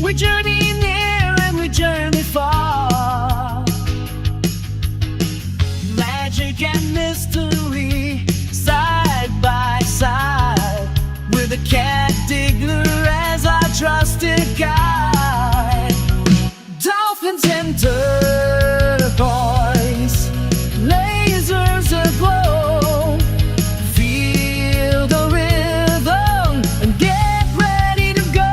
We journey near and we journey far. Magic and mystery, side by side, with a cat diggler as our trusted guide. Dolphins and turquoise, lasers aglow. Feel the rhythm and get ready to go.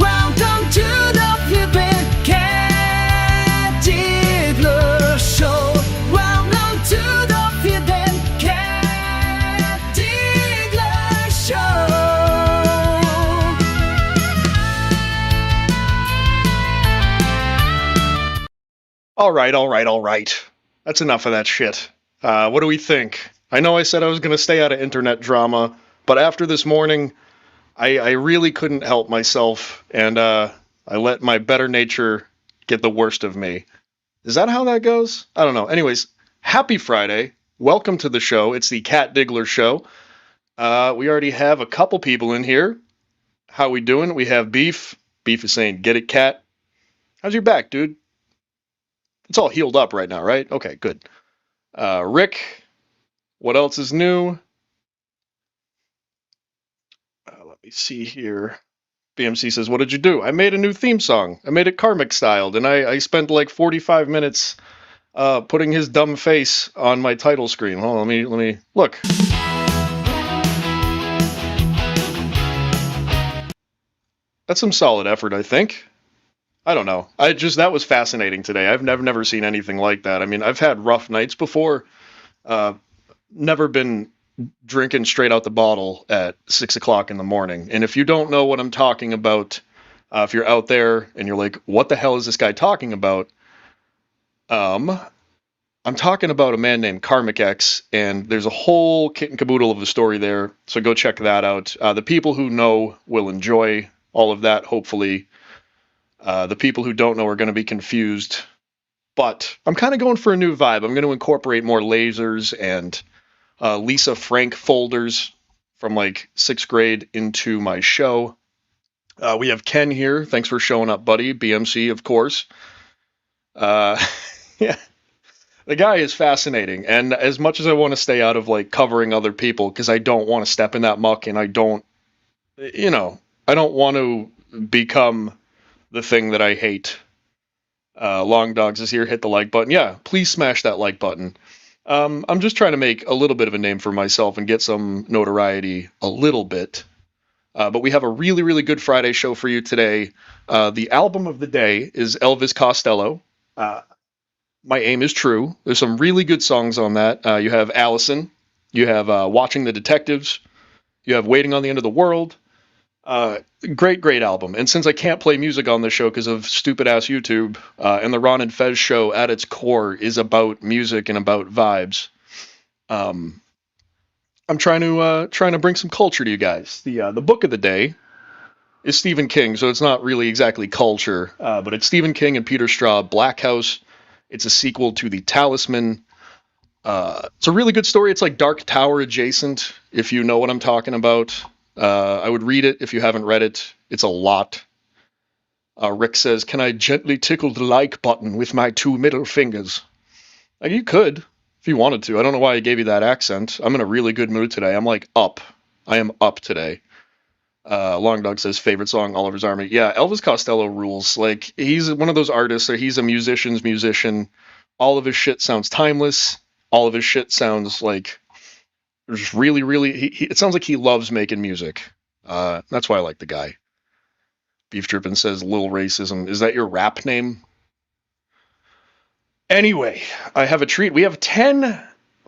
Welcome to the flippin' Cat Diggler Show. Welcome to the flippin' Cat Diggler Show. All right. That's enough of that shit. What do we think? I know I said I was going to stay out of internet drama, but after this morning, I really couldn't help myself, and I let my better nature get the worst of me. Is that how that goes? I don't know. Anyways, happy Friday. Welcome to the show. It's the Cat Diggler Show. We already have a couple people in here. How we doing? We have Beef. Beef is saying, get it, cat. How's your back, dude? It's all healed up right now, right? Okay, good. Rick, what else is new? Let me see here. BMC says, what did you do? I made a new theme song. I made it karmic styled, and I spent like 45 minutes putting his dumb face on my title screen. Hold on, let me look. That's some solid effort, I think. I don't know. That was fascinating today. I've never seen anything like that. I mean, I've had rough nights before. Never been drinking straight out the bottle at 6 o'clock in the morning. And if you don't know what I'm talking about, if you're out there and you're like, what the hell is this guy talking about? I'm talking about a man named Karmic X, and there's a whole kit and caboodle of the story there. So go check that out. The people who know will enjoy all of that, hopefully. The people who don't know are going to be confused, but I'm kind of going for a new vibe. I'm going to incorporate more lasers and Lisa Frank folders from like 6th grade into my show. We have Ken here. Thanks for showing up, buddy. BMC, of course. Yeah, the guy is fascinating. And as much as I want to stay out of like covering other people, because I don't want to step in that muck, and I don't want to become the thing that I hate. Long Dogs is here. Hit the like button. Yeah, please smash that like button. I'm just trying to make a little bit of a name for myself and get some notoriety a little bit. But we have a really, really good Friday show for you today. The album of the day is Elvis Costello. My Aim is True. There's some really good songs on that. You have Allison. You have Watching the Detectives. You have Waiting on the End of the World. Great album. And since I can't play music on this show because of stupid ass YouTube, and the Ron and Fez show at its core is about music and about vibes, I'm trying to bring some culture to you guys. The book of the day is Stephen King, so it's not really exactly culture, but it's Stephen King and Peter Straub, Black House. It's a sequel to The Talisman. It's a really good story. It's like Dark Tower adjacent, if you know what I'm talking about. I would read it if you haven't read it. It's a lot. Rick says, can I gently tickle the like button with my 2 middle fingers? You could, if you wanted to. I don't know why I gave you that accent. I'm in a really good mood today. I'm like up. I am up today. Long Dog says, favorite song, Oliver's Army. Yeah, Elvis Costello rules. Like, he's one of those artists, or he's a musician's musician. All of his shit sounds timeless. All of his shit sounds like just really, it sounds like he loves making music. That's why I like the guy. Beef Drippin says, Lil Racism. Is that your rap name? Anyway, I have a treat. We have 10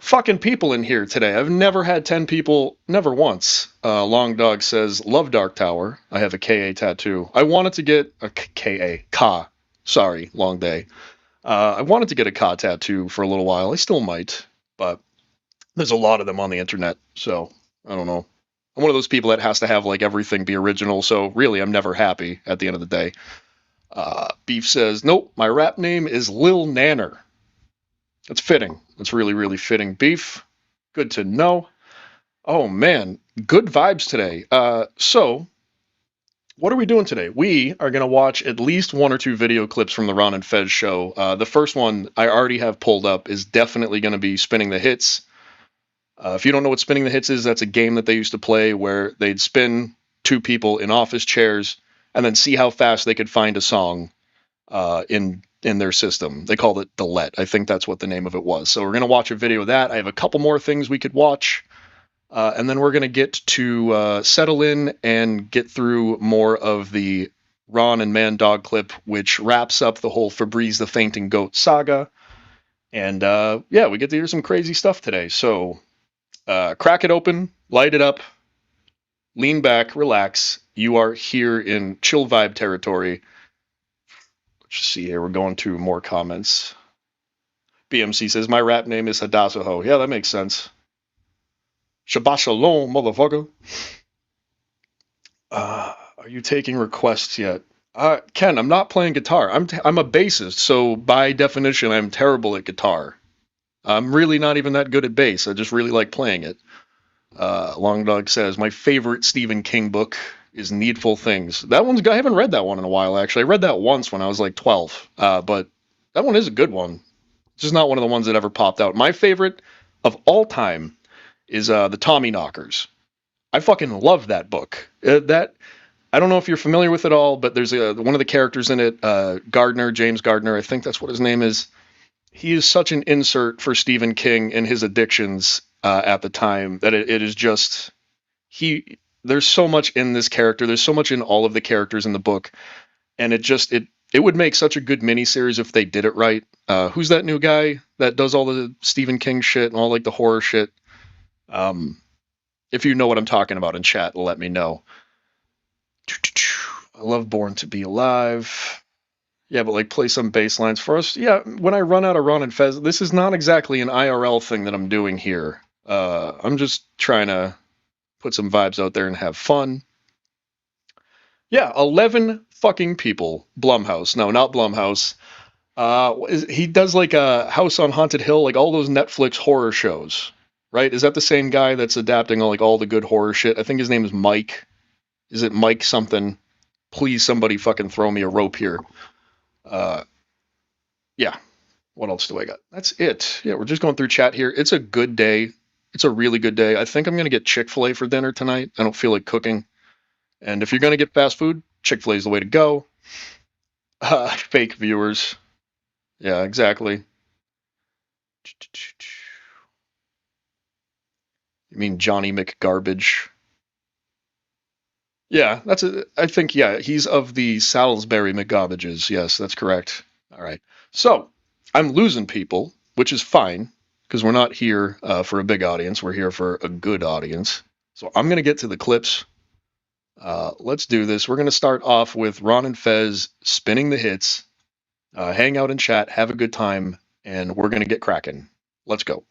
fucking people in here today. I've never had 10 people, never once. Long Dog says, love Dark Tower. I have a KA tattoo. I wanted to get a Ka. Sorry, long day. I wanted to get a Ka tattoo for a little while. I still might, but there's a lot of them on the internet, so I don't know. I'm one of those people that has to have like everything be original, so really I'm never happy at the end of the day. Beef says, nope, my rap name is Lil Nanner. That's fitting. That's really, really fitting. Beef, good to know. Oh man, good vibes today. So what are we doing today? We are going to watch at least one or two video clips from the Ron and Fez show. The first one I already have pulled up is definitely going to be Spinning the Hits. If you don't know what Spinning the Hits is, that's a game that they used to play where they'd spin two people in office chairs and then see how fast they could find a song in their system. They called it Delete. I think that's what the name of it was. So we're going to watch a video of that. I have a couple more things we could watch. And then we're going to get to settle in and get through more of the Ron and Man Dog clip, which wraps up the whole Febreeze the Fainting Goat saga. And yeah, we get to hear some crazy stuff today. So crack it open, light it up, lean back, relax. You are here in chill vibe territory. Let's see here. We're going to more comments. BMC says, my rap name is Hadassah. Yeah, that makes sense. Shabbat shalom, motherfucker. Are you taking requests yet? Ken, I'm not playing guitar. I'm a bassist, so by definition, I'm terrible at guitar. I'm really not even that good at bass. I just really like playing it. Long Dog says, my favorite Stephen King book is Needful Things. I haven't read that one in a while, actually. I read that once when I was like 12, but that one is a good one. It's just not one of the ones that ever popped out. My favorite of all time is the Tommy Knockers. I fucking love that book. I don't know if you're familiar with it all, but there's one of the characters in it, Gardner, James Gardner, I think that's what his name is. He is such an insert for Stephen King and his addictions at the time that it is just there's so much in this character. There's so much in all of the characters in the book, and it would make such a good miniseries if they did it right. Who's that new guy that does all the Stephen King shit and all like the horror shit? If you know what I'm talking about in chat, let me know. I love Born to Be Alive. Yeah, but like play some bass lines for us. Yeah, when I run out of Ron and Fez, this is not exactly an IRL thing that I'm doing here. I'm just trying to put some vibes out there and have fun. Yeah, 11 fucking people. Blumhouse. No, not Blumhouse. He does like a House on Haunted Hill, like all those Netflix horror shows, right? Is that the same guy that's adapting all the good horror shit? I think his name is Mike. Is it Mike something? Please, somebody fucking throw me a rope here. Yeah. What else do I got? That's it. Yeah, we're just going through chat here. It's a good day. It's a really good day. I think I'm going to get Chick-fil-A for dinner tonight. I don't feel like cooking. And if you're going to get fast food, Chick-fil-A is the way to go. Fake viewers. Yeah, exactly. You mean Johnny McGarbage? Yeah, I think, yeah, he's of the Salisbury McGarbages. Yes, that's correct. All right. So, I'm losing people, which is fine, because we're not here for a big audience. We're here for a good audience. So, I'm going to get to the clips. Let's do this. We're going to start off with Ron and Fez spinning the hits, hang out in chat, have a good time, and we're going to get cracking. Let's go.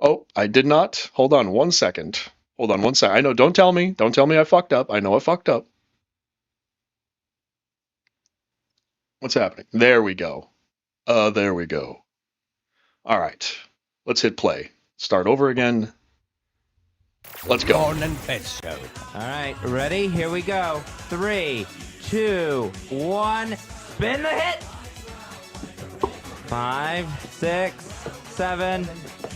Oh, I did not. Hold on 1 second. Hold on 1 second. I know, don't tell me. Don't tell me I fucked up. I know I fucked up. What's happening? There we go. There we go. All right. Let's hit play. Start over again. Let's go. Ron and Fez show. All right, ready? Here we go. 3, 2, 1. Spin the hit. 5, 6, 7,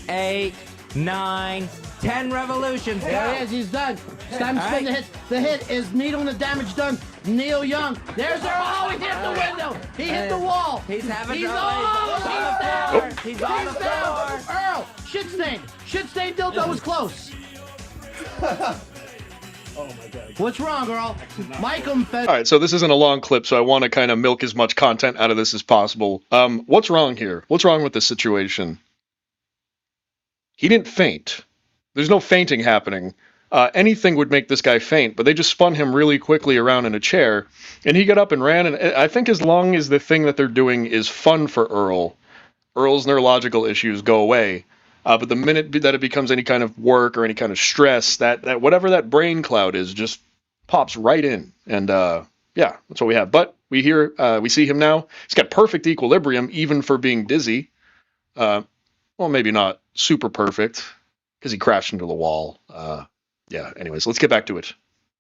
8, 9, 10 revolutions. There he is, he's done. It's time to spin the hit. The hit is Needle and the damage done. Neil Young. There's Earl. Oh, he hit the window. He hit the wall. He's having He's trouble. He's on the floor. Earl, shit stained. Shit stained dildo was close. Oh my God. What's wrong, Earl? Michael Fed. All right, so this isn't a long clip, so I want to kind of milk as much content out of this as possible. What's wrong here? What's wrong with this situation? He didn't faint. There's no fainting happening. Anything would make this guy faint, but they just spun him really quickly around in a chair, and he got up and ran, and I think as long as the thing that they're doing is fun for Earl, Earl's neurological issues go away. But the minute that it becomes any kind of work or any kind of stress, that whatever that brain cloud is just pops right in. And yeah, that's what we have. But we see him now. He's got perfect equilibrium, even for being dizzy. Well, maybe not super perfect, because he crashed into the wall. Yeah, anyways, let's get back to it.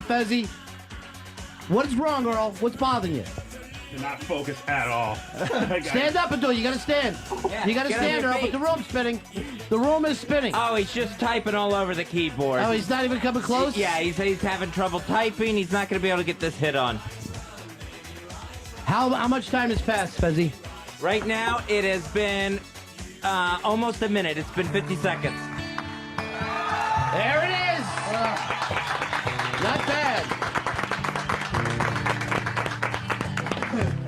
Fezzy, what is wrong, Earl? What's bothering you? You're not focused at all. Stand up and do it. You gotta stand. Yeah, You gotta get on stand, your Earl, but feet. the room's spinning. The room is spinning. Oh, he's just typing all over the keyboard. Oh, he's not even coming close? Yeah, he's having trouble typing. He's not going to be able to get this hit on. How much time has passed, Fezzy? Right now, it has been almost a minute. It's been 50 seconds. There it is. Not bad.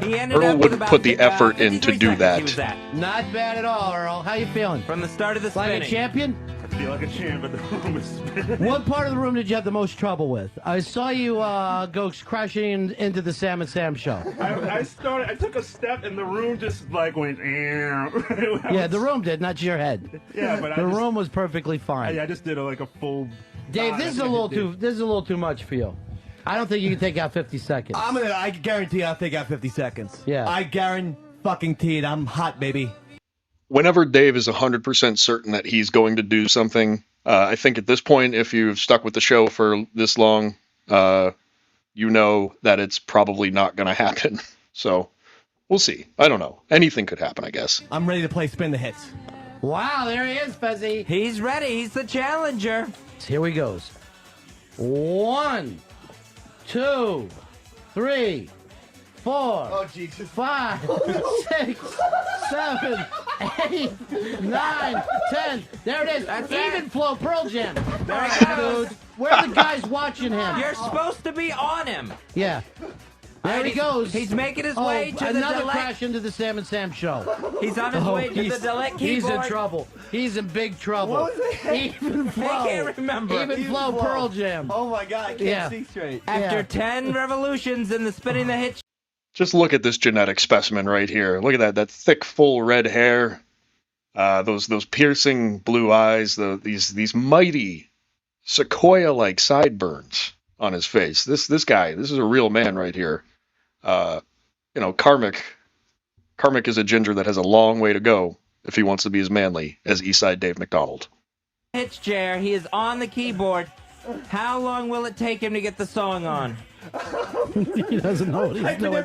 He ended Earl up with wouldn't about put the effort 53 in to do seconds that. he was at. Not bad at all, Earl. How you feeling? From the start of the Like spinning. a champion? I feel like a champ, but the room is spinning. What part of the room did you have the most trouble with? I saw you go crashing into the Sam and Sam show. I took a step and the room just like went. Yeah, the room did, not your head. Yeah, but The room was perfectly fine. I just did like a full. Dave, this is a little too much for you. I don't think you can take out 50 seconds. I guarantee I'll take out 50 seconds. Yeah. I guarantee it. I'm hot, baby. Whenever Dave is 100% certain that he's going to do something, I think at this point, if you've stuck with the show for this long, you know that it's probably not going to happen. So we'll see. I don't know. Anything could happen, I guess. I'm ready to play Spin the Hits. Wow, there he is, Fezzy. He's ready. He's the challenger. Here he goes. 1, 2, 3, 4, Oh, Jesus. 5, 6, 7, 8, 9, 10. There it is. That's Even it. flow Pearl Jam. There he goes. Dude, where are the guys watching him? You're supposed to be on him. Yeah. There he goes. He's making his way to the another delete. crash into the Sam and Sam show. He's on his way to the delete keyboard. He's in trouble. He's in big trouble. What was it? Even flow. can't remember. Even flow Flow. Pearl Jam. Oh, my God. I can't Yeah. see straight. After Yeah. 10 revolutions in the spinning the hit. Just look at this genetic specimen right here. Look at that thick, full red hair, those piercing blue eyes, these mighty sequoia-like sideburns on his face. This guy, this is a real man right here. Karmic is a ginger that has a long way to go if he wants to be as manly as Eastside Dave McDonald. Hitch chair. He is on the keyboard. How long will it take him to get the song on? He doesn't know what he's doing.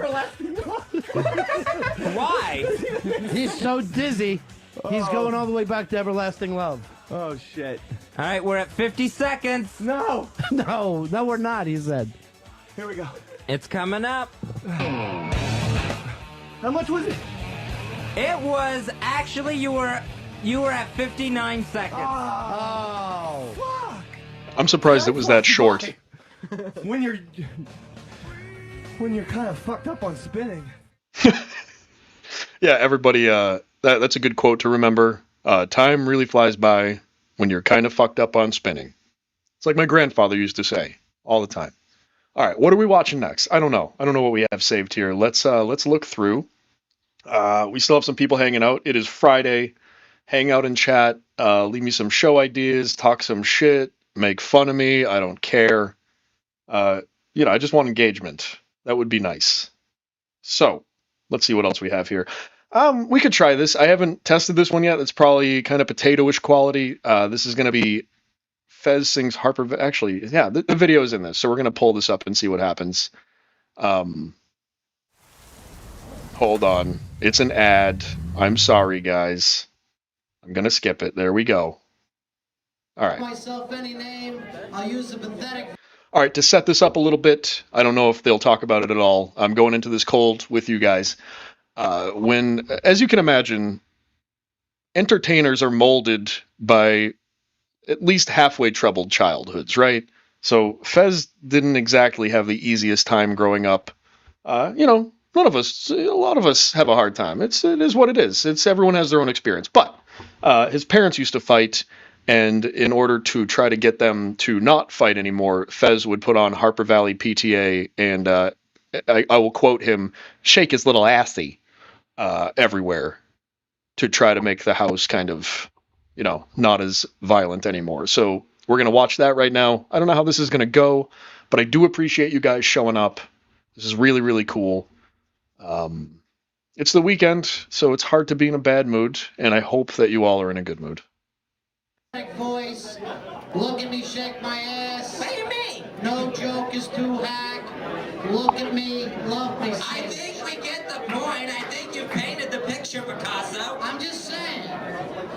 Why? He's so dizzy. He's going all the way back to Everlasting Love. Oh, shit. All right, we're at 50 seconds. No. No, we're not, he said. Here we go. It's coming up. How much was it? It was actually you were at 59 seconds. Oh. Fuck. I'm surprised it was that short. When you're kind of fucked up on spinning. Yeah, everybody, that's a good quote to remember. Time really flies by when you're kind of fucked up on spinning. It's like my grandfather used to say all the time. All right, what are we watching next? I don't know. I don't know what we have saved here. Let's look through. We still have some people hanging out. It is Friday. Hang out and chat. Leave me some show ideas. Talk some shit. Make fun of me. I don't care. I just want engagement. That would be nice. So, let's see what else we have here. We could try this. I haven't tested this one yet. It's probably kind of potato-ish quality. This is going to be Fez sings Harper. Actually, yeah, the video is in this, so we're going to pull this up and see what happens. Hold on. It's an ad. I'm sorry, guys. I'm going to skip it. There we go. All right. Myself any name, I'll use a pathetic. All right, to set this up a little bit, I don't know if they'll talk about it at all. I'm going into this cold with you guys. As you can imagine, entertainers are molded by at least halfway troubled childhoods, right? So Fez didn't exactly have the easiest time growing up. A lot of us have a hard time. It is what it is. Everyone has their own experience. But his parents used to fight. And in order to try to get them to not fight anymore, Fez would put on Harper Valley PTA and I will quote him, shake his little assy everywhere to try to make the house kind of, not as violent anymore. So we're going to watch that right now. I don't know how this is going to go, but I do appreciate you guys showing up. This is really, really cool. It's the weekend, so it's hard to be in a bad mood, and I hope that you all are in a good mood. Voice, look at me shake my ass. is too hack. Look at me, love me. I think we get the point. I think you painted the picture, Picasso. I'm just saying.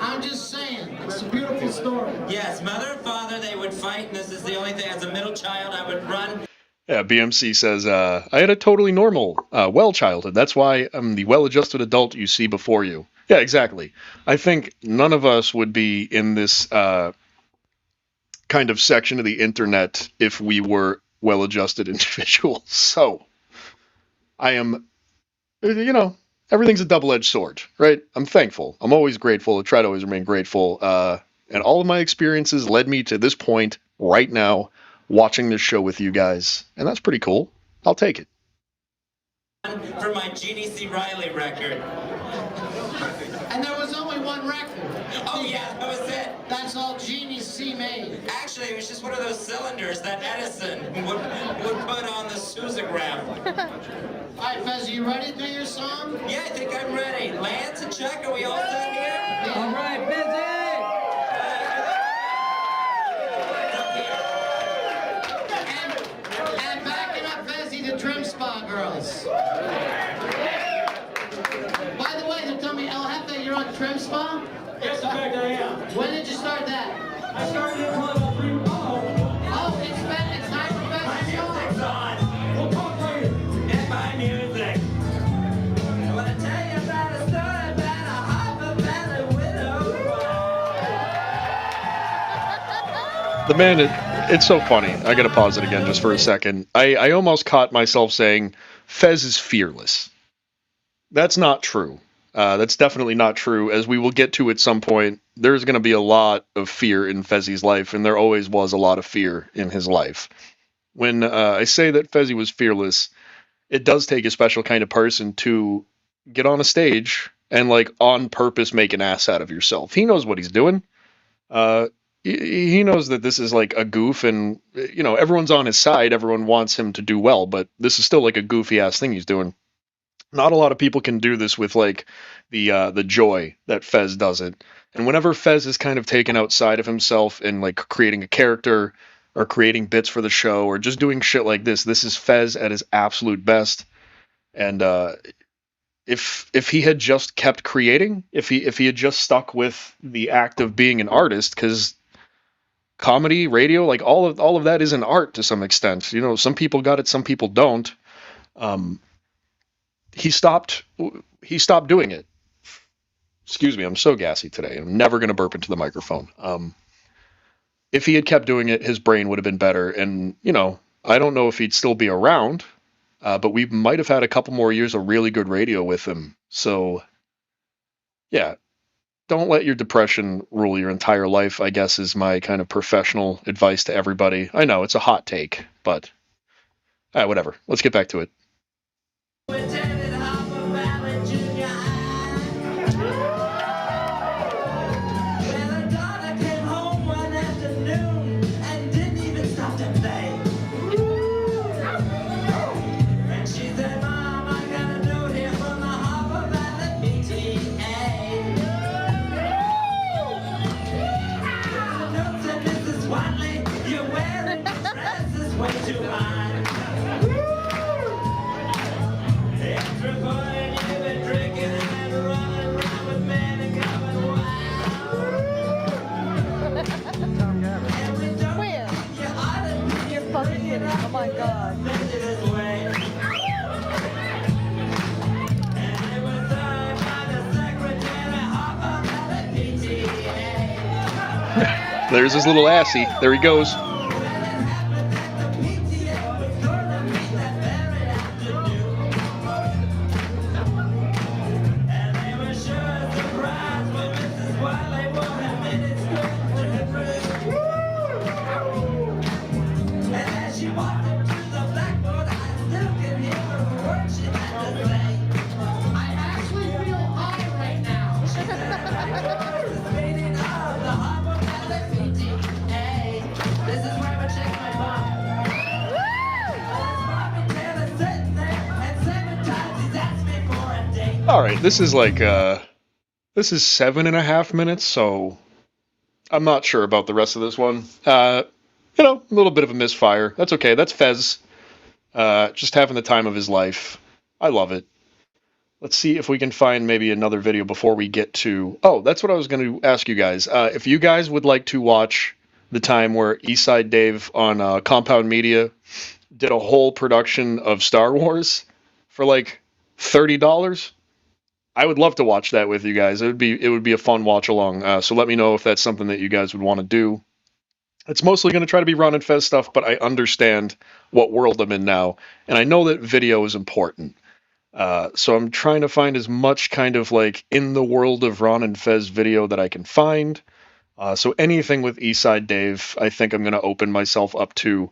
I'm just saying. It's a beautiful story. Yes, mother and father, they would fight, and this is the only thing. As a middle child, I would run. Yeah, BMC says, I had a totally normal, well childhood. That's why I'm the well-adjusted adult you see before you. Yeah, exactly. I think none of us would be in this kind of section of the internet if we were well-adjusted individuals. So, I am, everything's a double-edged sword, right? I'm thankful. I'm always grateful. I try to always remain grateful. And all of my experiences led me to this point right now, watching this show with you guys. And that's pretty cool. I'll take it. For my GDC Riley record. And there was only one record. Oh yeah, that was it. That's all Genius C made. Actually, it was just one of those cylinders that Edison would put on the Sousagraph. All right, Fez, you ready to do your song? Yeah, I think I'm ready. Lance and Chuck, are we all set here? All right, busy. And backing up Fezzy, the Trim Spa Girls. By the way, they tell me, El Jefe, you're on Trim Spa? Yes, in fact, I am. When did you start that? I started it about 3 months. Oh, it's time for Fezzy's Music's song. on. We'll talk later. Get my music. I want to tell you about a story about a Harper Valley widow. The man, it's so funny. I gotta pause it again just for a second. I almost caught myself saying, Fez is fearless. That's not true. That's definitely not true. As we will get to at some point, there's going to be a lot of fear in Fezzy's life, and there always was a lot of fear in his life. When I say that Fezzy was fearless, it does take a special kind of person to get on a stage and, like, on purpose make an ass out of yourself. He knows what he's doing. He knows that this is like a goof, and, everyone's on his side. Everyone wants him to do well, but this is still like a goofy ass thing he's doing. Not a lot of people can do this with, like, the joy that Fez does it. And whenever Fez is kind of taken outside of himself and, like, creating a character or creating bits for the show or just doing shit like this is Fez at his absolute best. And if he had just kept creating, if he had just stuck with the act of being an artist, because comedy, radio, like all of that is an art to some extent. Some people got it, some people don't. He stopped doing it. Excuse me, I'm so gassy today. I'm never going to burp into the microphone. If he had kept doing it, his brain would have been better. And, I don't know if he'd still be around, but we might have had a couple more years of really good radio with him. So, yeah, don't let your depression rule your entire life, I guess, is my kind of professional advice to everybody. I know, it's a hot take, but whatever. Let's get back to it. Attended Harper Valley Junior High. Well, her daughter came home one afternoon and didn't even stop to play. And she said, Mom, I got a note here from the Harper Valley PTA. The note said, Mrs. Watley, you're wearing your dress is way too high. Oh my God. There's his little assy. There he goes. All right, this is like, this is 7.5 minutes, so I'm not sure about the rest of this one. you know, a little bit of a misfire. That's okay. That's Fez. Just having the time of his life. I love it. Let's see if we can find maybe another video before we get to... Oh, that's what I was going to ask you guys. If you guys would like to watch the time where Eastside Dave on Compound Media did a whole production of Star Wars for like $30, I would love to watch that with you guys. It would be a fun watch along. So let me know if that's something that you guys would want to do. It's mostly going to try to be Ron and Fez stuff, but I understand what world I'm in now, and I know that video is important. So I'm trying to find as much kind of like in the world of Ron and Fez video that I can find. So anything with Eastside Dave, I think I'm going to open myself up to.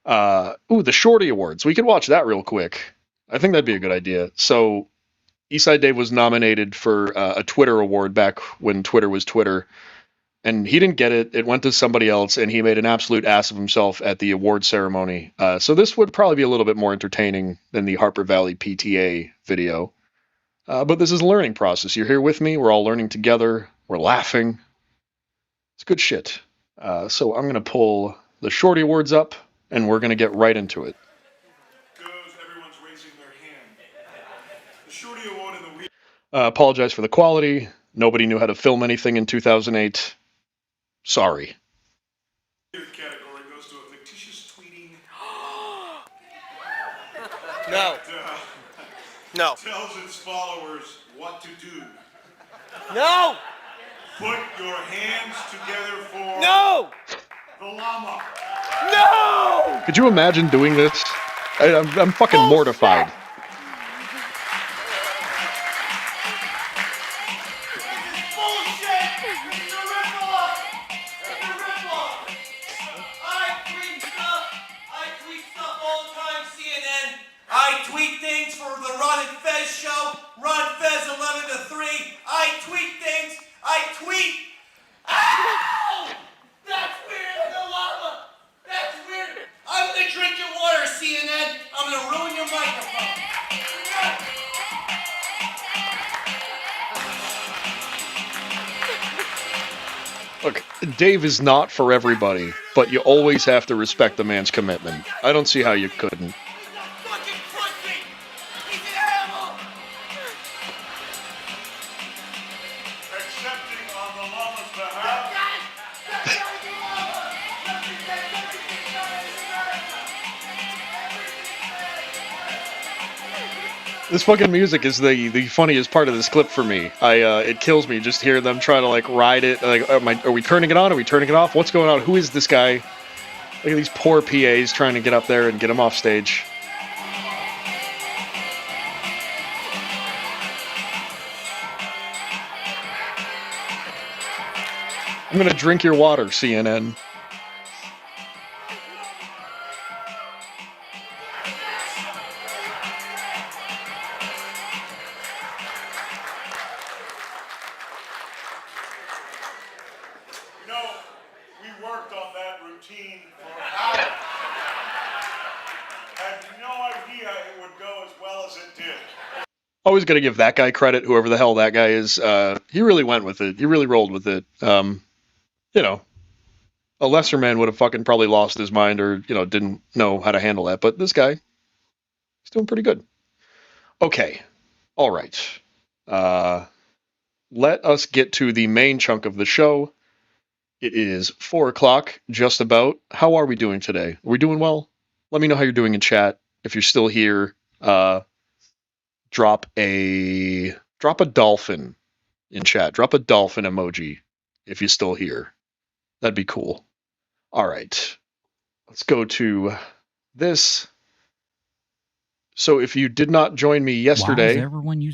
The Shorty Awards. We could watch that real quick. I think that'd be a good idea. So Eastside Dave was nominated for a Twitter award back when Twitter was Twitter. And he didn't get it. It went to somebody else, and he made an absolute ass of himself at the award ceremony. So this would probably be a little bit more entertaining than the Harper Valley PTA video. But this is a learning process. You're here with me. We're all learning together. We're laughing. It's good shit. So I'm going to pull the Shorty Awards up, and we're going to get right into it. Everyone's raising their hand. The Shorty Award of the week. Apologize for the quality. Nobody knew how to film anything in 2008. Sorry. Category goes to a fictitious tweeting. No. No. Tells its followers what to do. No. Put your hands together for No. the llama. No. Could you imagine doing this? I'm fucking mortified. I tweet things for the Ron and Fez show. Ron Fez 11 to 3. I tweet things. I tweet. Ow! That's weird. The llama. That's weird. I'm gonna drink your water, CNN. I'm gonna ruin your microphone. Look, Dave is not for everybody, but you always have to respect the man's commitment. I don't see how you couldn't. Accepting on the llama's behalf. This fucking music is the funniest part of this clip for me. It kills me just hearing them trying to like ride it. Like, are we turning it on? Are we turning it off? What's going on? Who is this guy? Look at these poor PAs trying to get up there and get him off stage. I'm gonna drink your water, CNN. You know, we worked on that routine for hours. I had no idea it would go as well as it did. Always gotta give that guy credit, whoever the hell that guy is. He really went with it. He really rolled with it. You know, a lesser man would have fucking probably lost his mind or, you know, didn't know how to handle that. But this guy, he's doing pretty good. Okay. All right. Let us get to the main chunk of the show. It is 4 o'clock, just about. How are we doing today? Are we doing well? Let me know how you're doing in chat. If you're still here, drop a dolphin in chat. Drop a dolphin emoji if you're still here. That'd be cool. All right. Let's go to this. So if you did not join me yesterday,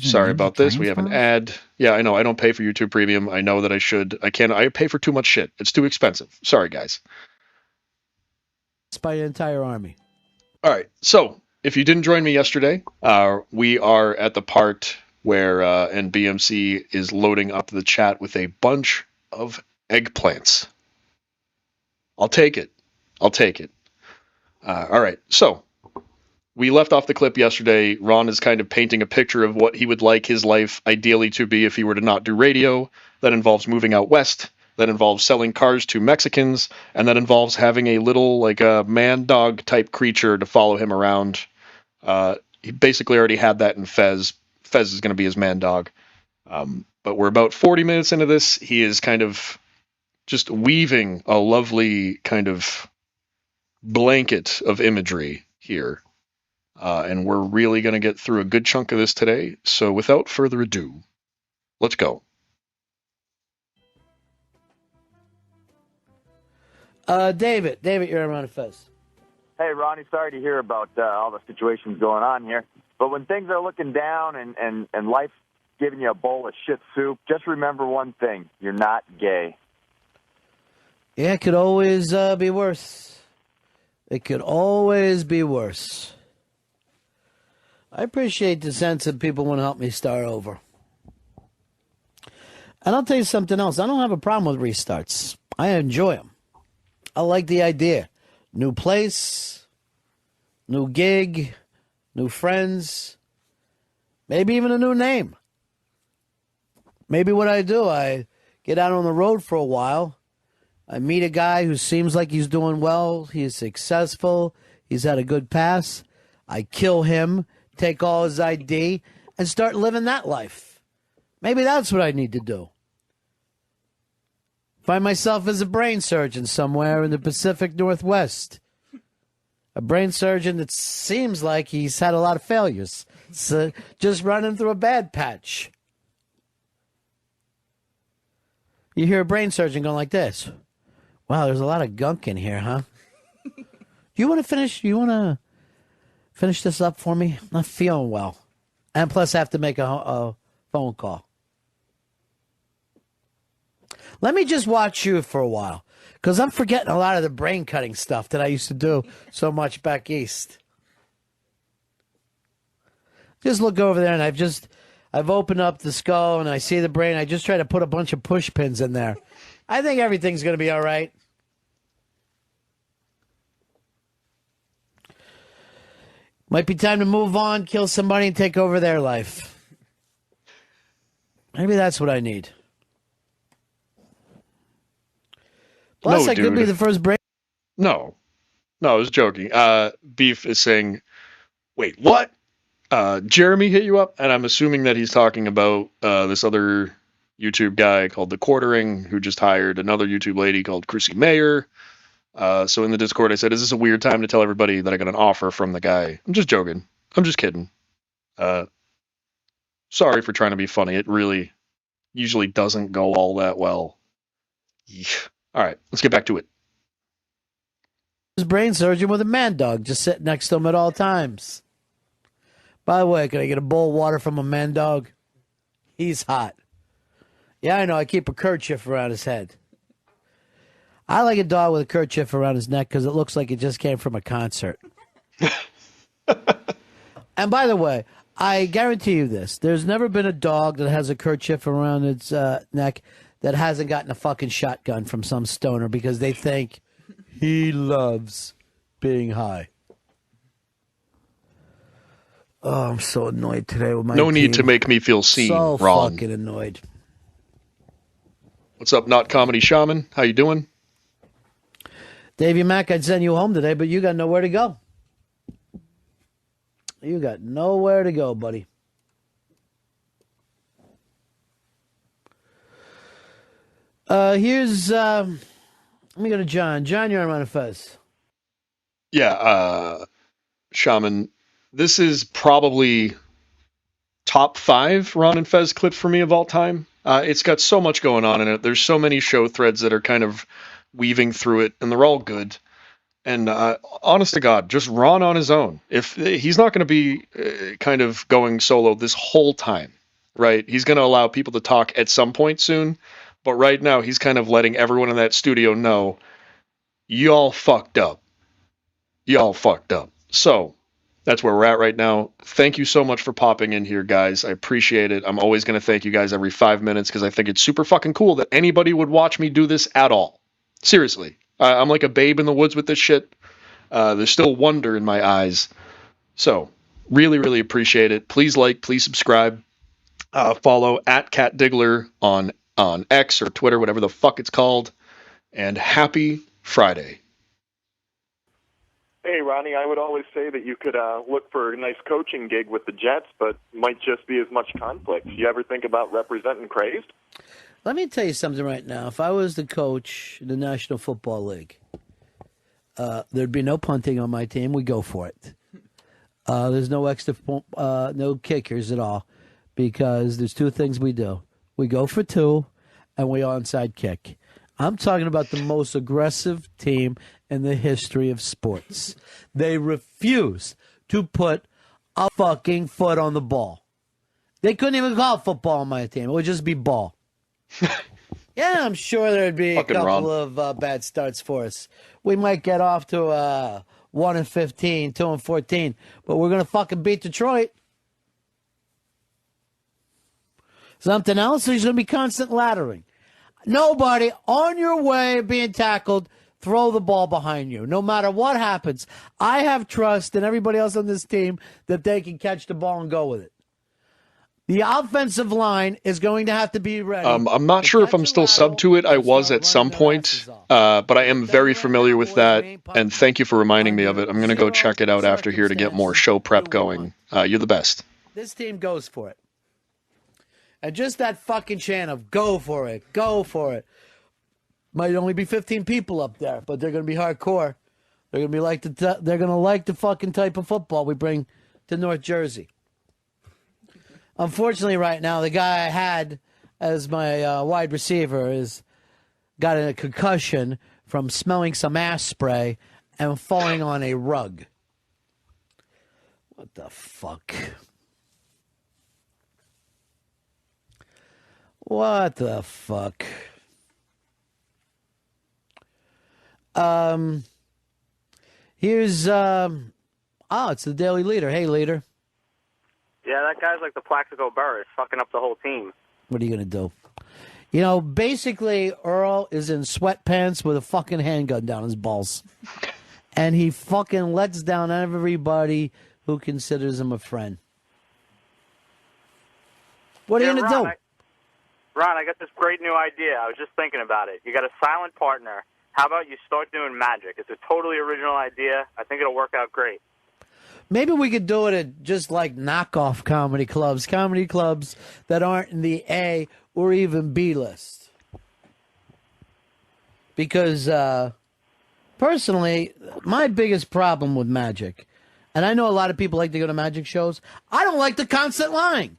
sorry about this. We have an ad. Yeah, I know. I don't pay for YouTube Premium. I know that I should. I can't. I pay for too much shit. It's too expensive. Sorry, guys. By an entire army. All right. So if you didn't join me yesterday, we are at the part where and BMC is loading up the chat with a bunch of eggplants. I'll take it. All right. So we left off the clip yesterday. Ron is kind of painting a picture of what he would like his life ideally to be if he were to not do radio. That involves moving out west. that involves selling cars to Mexicans, and that involves having a little, like a man-dog type creature to follow him around. He basically already had that in Fez. Fez is going to be his man-dog. But we're about 40 minutes into this. He is kind of just weaving a lovely kind of blanket of imagery here. And we're really going to get through a good chunk of this today. So without further ado, let's go. David, you're on Fez. Hey, Ronnie, sorry to hear about all the situations going on here. But when things are looking down and life giving you a bowl of shit soup, just remember one thing. You're not gay. Yeah, it could always be worse. It could always be worse. I appreciate the sense that people want to help me start over. And I'll tell you something else. I don't have a problem with restarts. I enjoy them. I like the idea. New place, new gig, new friends, maybe even a new name. Maybe what I do, I get out on the road for a while. I meet a guy who seems like he's doing well. He's successful. He's had a good pass. I kill him, take all his ID, and start living that life. Maybe that's what I need to do. Find myself as a brain surgeon somewhere in the Pacific Northwest. A brain surgeon that seems like he's had a lot of failures. So just running through a bad patch. You hear a brain surgeon going like this. Wow, there's a lot of gunk in here, huh? Do you want to finish this up for me? I'm not feeling well. And plus I have to make a phone call. Let me just watch you for a while, because I'm forgetting a lot of the brain-cutting stuff that I used to do so much back east. Just look over there, and I've opened up the skull, and I see the brain. I just try to put a bunch of push pins in there. I think everything's going to be all right. Might be time to move on, kill somebody, and take over their life. Maybe that's what I need. Plus, I could be the first brain. No, I was joking. Beef is saying, wait, what? Jeremy hit you up? And I'm assuming that he's talking about this other YouTube guy called The Quartering, who just hired another YouTube lady called Chrissy Mayer. So in the Discord, I said, is this a weird time to tell everybody that I got an offer from the guy? I'm just joking. I'm just kidding. Sorry for trying to be funny. It really usually doesn't go all that well. Yeah. All right, let's get back to it. His brain surgeon with a man dog just sitting next to him at all times. By the way, can I get a bowl of water from a man dog? He's hot. Yeah, I know. I keep a kerchief around his head. I like a dog with a kerchief around his neck because it looks like it just came from a concert. And by the way, I guarantee you this. There's never been a dog that has a kerchief around its neck that hasn't gotten a fucking shotgun from some stoner because they think he loves being high. Oh, I'm so annoyed today with my No team. need to make me feel seen, so Ron. Fucking annoyed. What's up, Not Comedy Shaman? How you doing? Davey Mack, I'd send you home today, but you got nowhere to go. You got nowhere to go, buddy. Here's, let me go to John. John, you're on Fez. Yeah, Shaman, this is probably top 5 Ron and Fez clips for me of all time. It's got so much going on in it. There's so many show threads that are kind of weaving through it, and they're all good. And honest to God, just Ron on his own. If he's not going to be kind of going solo this whole time, right? He's going to allow people to talk at some point soon. But right now, he's kind of letting everyone in that studio know, y'all fucked up. Y'all fucked up. So that's where we're at right now. Thank you so much for popping in here, guys. I appreciate it. I'm always going to thank you guys every 5 minutes because I think it's super fucking cool that anybody would watch me do this at all. Seriously. I'm like a babe in the woods with this shit. There's still wonder in my eyes. So, really, really appreciate it. Please like, please subscribe. Follow at Cat Diggler on on X or Twitter, whatever the fuck it's called. And happy Friday. Hey, Ronnie, I would always say that you could look for a nice coaching gig with the Jets, but might just be as much conflict. You ever think about representing Crazed? Let me tell you something right now. If I was the coach in the National Football League, there'd be no punting on my team. We go for it. There's no extra, no kickers at all, because there's two things we do. We go for two, and we onside kick. I'm talking about the most aggressive team in the history of sports. They refuse to put a fucking foot on the ball. They couldn't even call football on my team. It would just be ball. Yeah, I'm sure there'd be Fucking a couple Ron. of bad starts for us. We might get off to 1-15, 2-14, but we're gonna fucking beat Detroit. Something else? There's gonna be constant laddering. Nobody on your way being tackled, throw the ball behind you. No matter what happens, I have trust in everybody else on this team that they can catch the ball and go with it. The offensive line is going to have to be ready. I'm not sure if I'm still subbed to it. I was at some point, but I am very familiar with that, and thank you for reminding me of it. I'm going to go check it out after here to get more show prep going. You're the best. This team goes for it. And just that fucking chant of go for it, go for it. Might only be 15 people up there, but they're going to be hardcore. They're going to be like they're going to like the fucking type of football we bring to North Jersey. Unfortunately, right now, the guy I had as my wide receiver is got a concussion from smelling some ass spray and falling on a rug. What the fuck? What the fuck? Here's it's the Daily Leader. Hey, Leader. Yeah, that guy's like the Plaxico Burress, fucking up the whole team. What are you going to do? You know, basically, Earl is in sweatpants with a fucking handgun down his balls. And he fucking lets down everybody who considers him a friend. What are you going to do? Ron, I got this great new idea. I was just thinking about it. You got a silent partner. How about you start doing magic? It's a totally original idea. I think it'll work out great. Maybe we could do it at just like knockoff comedy clubs that aren't in the A or even B list. Because personally, my biggest problem with magic, and I know a lot of people like to go to magic shows, I don't like the constant lying.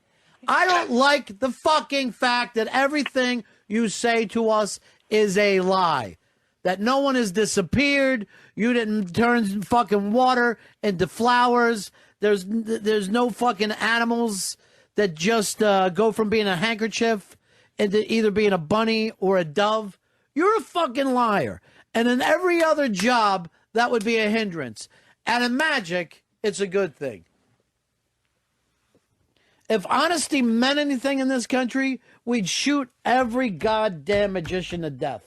I don't like the fucking fact that everything you say to us is a lie. That no one has disappeared. You didn't turn fucking water into flowers. There's no fucking animals that just go from being a handkerchief into either being a bunny or a dove. You're a fucking liar. And in every other job, that would be a hindrance. And in magic, it's a good thing. If honesty meant anything in this country, we'd shoot every goddamn magician to death.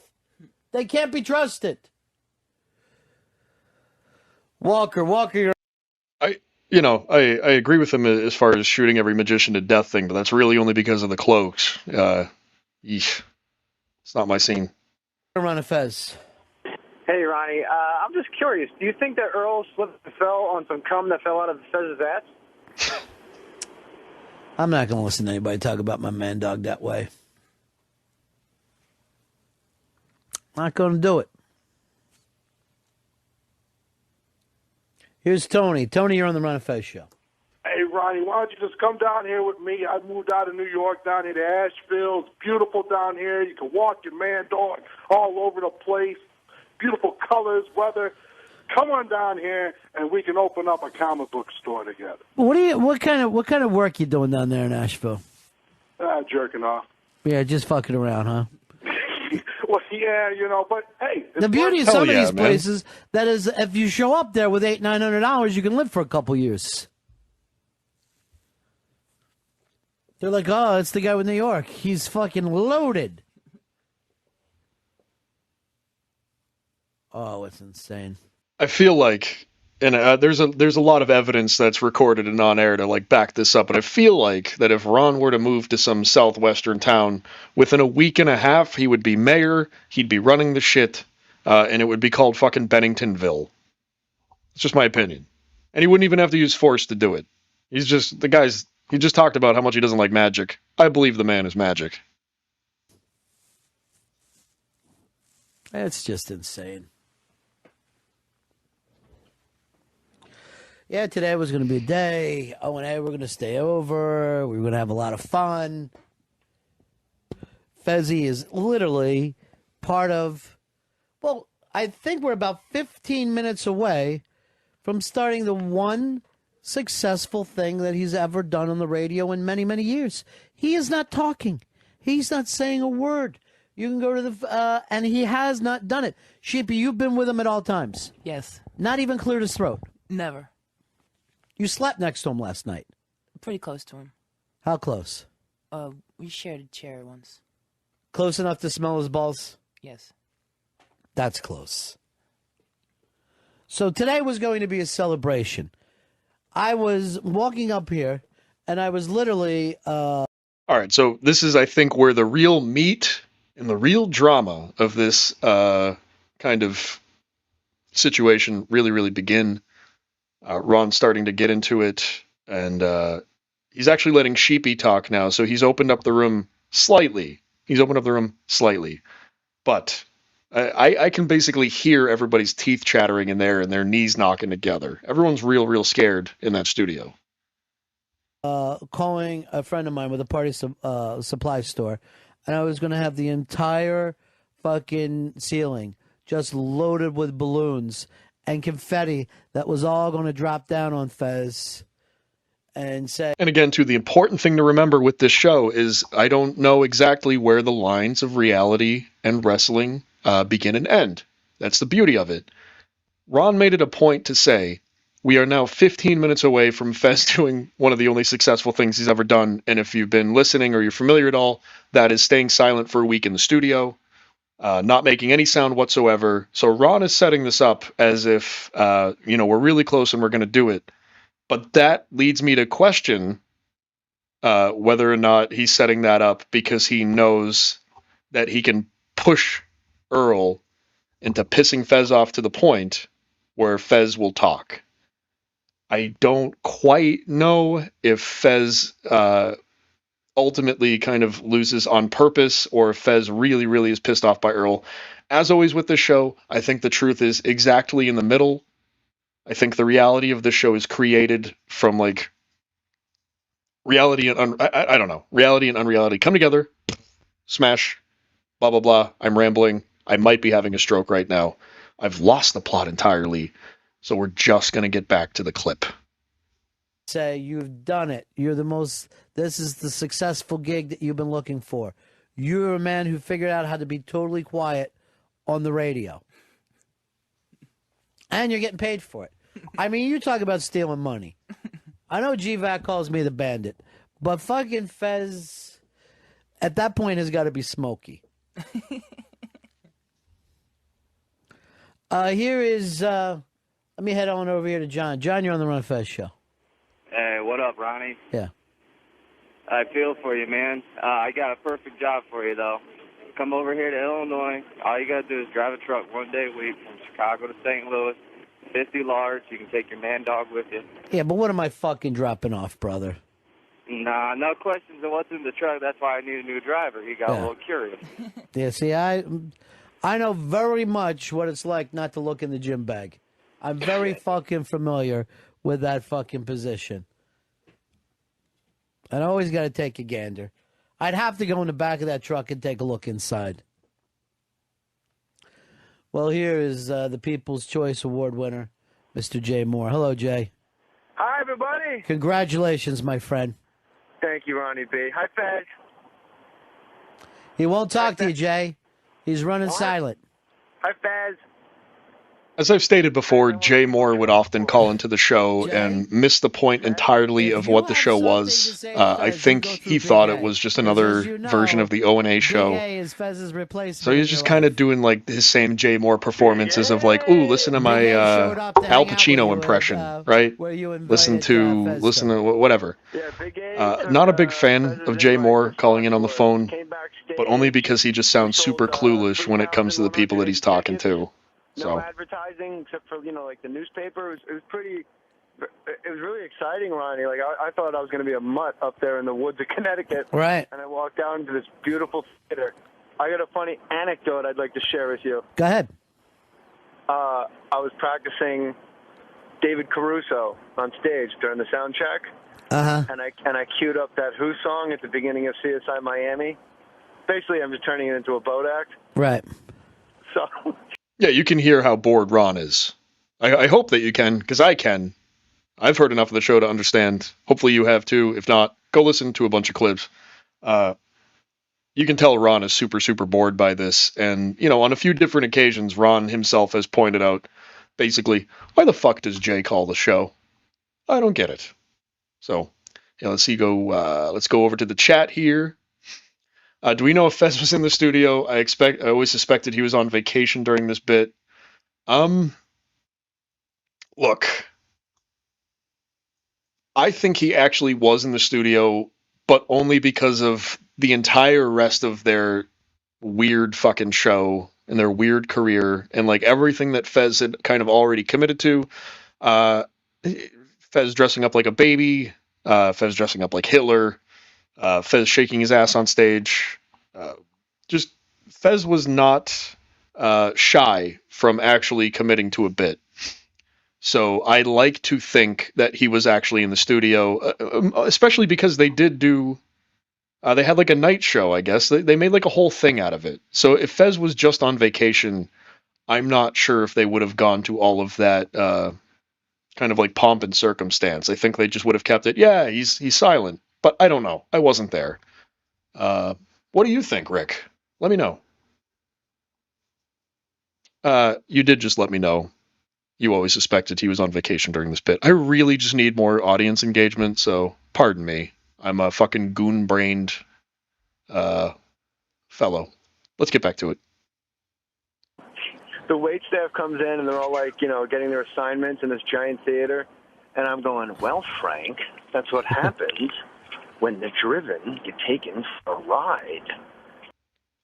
They can't be trusted. Walker, you're... I agree with him as far as shooting every magician to death thing, but that's really only because of the cloaks. It's not my scene. Run a Fez. Hey, Ronnie, I'm just curious. Do you think that Earl slipped and fell on some cum that fell out of Fez's ass? I'm not going to listen to anybody talk about my man dog that way. Not going to do it. Here's Tony. Tony, you're on the Ron and Fez show. Hey, Ronnie, why don't you just come down here with me? I moved out of New York down here to Asheville. It's beautiful down here. You can walk your man dog all over the place. Beautiful colors, weather. Come on down here, and we can open up a comic book store together. What kind of work you doing down there in Asheville? Jerking off. Yeah, just fucking around, huh? Well, yeah, but hey. The beauty of some of these places, that is, if you show up there with $800-900, you can live for a couple years. They're like, oh, it's the guy with New York. He's fucking loaded. Oh, it's insane. I feel like and there's a lot of evidence that's recorded and on air to like back this up. But I feel like that if Ron were to move to some southwestern town within a week and a half, he would be mayor. He'd be running the shit, and it would be called fucking Benningtonville. It's just my opinion. And he wouldn't even have to use force to do it. He's just the guy's. He just talked about how much he doesn't like magic. I believe the man is magic. It's just insane. Yeah, today was going to be a day. Oh, and A, we're going to stay over. We were going to have a lot of fun. Fezzy is literally part of, well, I think we're about 15 minutes away from starting the one successful thing that he's ever done on the radio in many, many years. He is not talking. He's not saying a word. You can go to the, and he has not done it. Sheepy, you've been with him at all times. Yes. Not even cleared his throat. Never. You slept next to him last night. Pretty close to him. How close? We shared a chair once. Close enough to smell his balls? Yes. That's close. So today was going to be a celebration. I was walking up here, and I was literally... All right, so this is, I think, where the real meat and the real drama of this kind of situation really, really begin. Ron's starting to get into it, and he's actually letting Sheepy talk now, so he's opened up the room slightly. But I can basically hear everybody's teeth chattering in there and their knees knocking together. Everyone's real, real scared in that studio. Calling a friend of mine with a party supply store, and I was going to have the entire fucking ceiling just loaded with balloons and confetti that was all going to drop down on Fez and say... And again, too, the important thing to remember with this show is I don't know exactly where the lines of reality and wrestling begin and end. That's the beauty of it. Ron made it a point to say, we are now 15 minutes away from Fez doing one of the only successful things he's ever done. And if you've been listening or you're familiar at all, that is staying silent for a week in the studio, not making any sound whatsoever. So Ron is setting this up as if, we're really close and we're going to do it. But that leads me to question whether or not he's setting that up because he knows that he can push Earl into pissing Fez off to the point where Fez will talk. I don't quite know if Fez ultimately kind of loses on purpose or if Fez really, really is pissed off by Earl. As always with this show, I think the truth is exactly in the middle. I think the reality of this show is created from like reality and I don't know, reality and unreality come together, smash, blah, blah, blah. I'm rambling. I might be having a stroke right now. I've lost the plot entirely. So we're just going to get back to the clip. Say, you've done it. This is the successful gig that you've been looking for. You're a man who figured out how to be totally quiet on the radio. And you're getting paid for it. I mean, you talk about stealing money. I know GVAC calls me the bandit, but fucking Fez, at that point, has got to be smoky. Here is... let me head on over here to John. John, you're on the Ron Fez show. Hey, what up, Ronnie? Yeah. I feel for you, man. I got a perfect job for you, though. Come over here to Illinois. All you got to do is drive a truck one day a week from Chicago to St. Louis. 50 large. You can take your man dog with you. Yeah, but what am I fucking dropping off, brother? Nah, no questions of what's in the truck. That's why I need a new driver. He got a little curious. Yeah, see, I know very much what it's like not to look in the gym bag. I'm very fucking familiar with that fucking position. And I always got to take a gander. I'd have to go in the back of that truck and take a look inside. Well, here is the People's Choice Award winner, Mr. Jay Moore. Hello, Jay. Hi, everybody. Congratulations, my friend. Thank you, Ronnie B. Hi, Fez. He won't talk to you, Jay. He's running silent. Hi, Fez. As I've stated before, Jay Moore would often call into the show and miss the point entirely of what the show was. I think he thought it was just another version of the O&A show. Big A is Fez's replacement. So he's just kind of doing like his same Jay Moore performances of like, ooh, listen to my Al Pacino impression, right? Listen to whatever. Not a big fan of Jay Moore calling in on the phone, but only because he just sounds super clueless when it comes to the people that he's talking to. No advertising except for, like the newspaper. It was pretty. It was really exciting, Ronnie. Like I thought I was going to be a mutt up there in the woods of Connecticut. Right. And I walked down into this beautiful theater. I got a funny anecdote I'd like to share with you. Go ahead. I was practicing David Caruso on stage during the sound check. Uh-huh. And I queued up that Who song at the beginning of CSI Miami. Basically, I'm just turning it into a boat act. Right. So. Yeah, you can hear how bored Ron is. I hope that you can, because I can. I've heard enough of the show to understand. Hopefully you have too. If not, go listen to a bunch of clips. You can tell Ron is super, super bored by this. And, on a few different occasions, Ron himself has pointed out, basically, why the fuck does Jay call the show? I don't get it. So, let's go over to the chat here. Do we know if Fez was in the studio? I always suspected he was on vacation during this bit. Look, I think he actually was in the studio, but only because of the entire rest of their weird fucking show and their weird career and like everything that Fez had kind of already committed to. Fez dressing up like a baby, Fez dressing up like Hitler, Fez shaking his ass on stage. Just Fez was not shy from actually committing to a bit. So I like to think that he was actually in the studio, especially because they did do, they had like a night show, I guess. They made like a whole thing out of it. So if Fez was just on vacation, I'm not sure if they would have gone to all of that kind of like pomp and circumstance. I think they just would have kept it, yeah, he's silent. But I don't know. I wasn't there. What do you think, Rick? Let me know. You did just let me know. You always suspected he was on vacation during this bit. I really just need more audience engagement, so pardon me. I'm a fucking goon-brained fellow. Let's get back to it. The wait staff comes in and they're all like, getting their assignments in this giant theater. And I'm going, well, Frank, that's what happens when the driven get taken for a ride.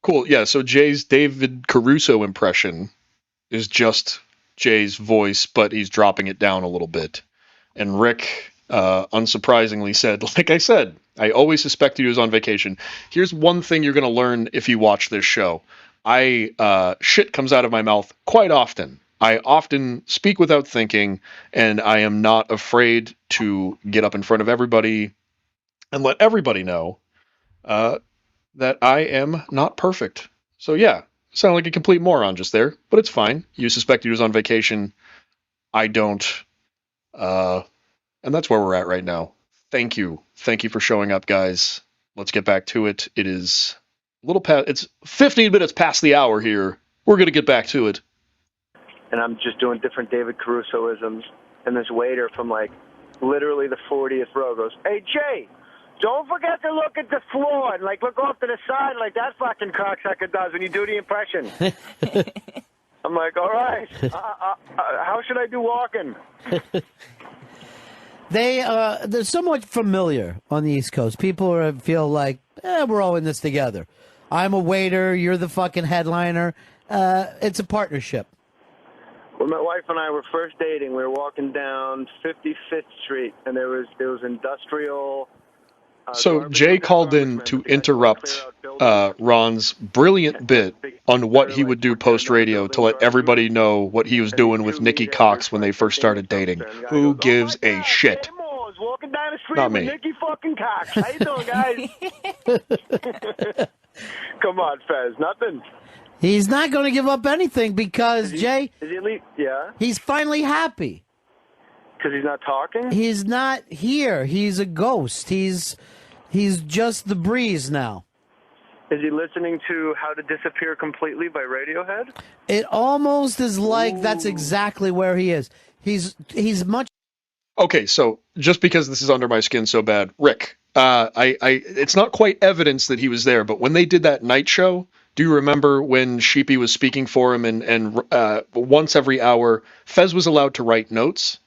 Cool. Yeah, so Jay's David Caruso impression is just Jay's voice, but he's dropping it down a little bit. And Rick, unsurprisingly, said, like I said, I always suspected he was on vacation. Here's one thing you're going to learn if you watch this show. Shit comes out of my mouth quite often. I often speak without thinking, and I am not afraid to get up in front of everybody and let everybody know that I am not perfect. So yeah, sound like a complete moron just there, but it's fine. You suspect he was on vacation. I don't. And that's where we're at right now. Thank you. Thank you for showing up, guys. Let's get back to it. It is a little past, it's 15 minutes past the hour here. We're going to get back to it. And I'm just doing different David Caruso-isms. And this waiter from like literally the 40th row goes, hey, Jay, don't forget to look at the floor and like look off to the side like that fucking cocksucker does when you do the impression. I'm like, all right, how should I do walking? They're somewhat familiar on the East Coast. People feel like, we're all in this together. I'm a waiter, you're the fucking headliner. It's a partnership. When my wife and I were first dating, we were walking down 55th Street, and there was industrial. So Jay called in to interrupt Ron's brilliant bit on what he would do post-radio to let everybody know what he was doing with Nikki Cox when they first started dating. Who gives a shit? Walking down the street Not with me. Nikki fucking Cox. How you doing, guys? Come on, Fez. Nothing. He's not going to give up anything because, Jay, yeah? He's finally happy. Because he's not talking? He's not here. He's a ghost. He's just the breeze now. Is he listening to How to Disappear Completely by Radiohead? It almost is like that's exactly where he is. He's much. Okay, so just because this is under my skin so bad, Rick, it's not quite evidence that he was there, but when they did that night show, do you remember when Sheepy was speaking for him and once every hour, Fez was allowed to write notes?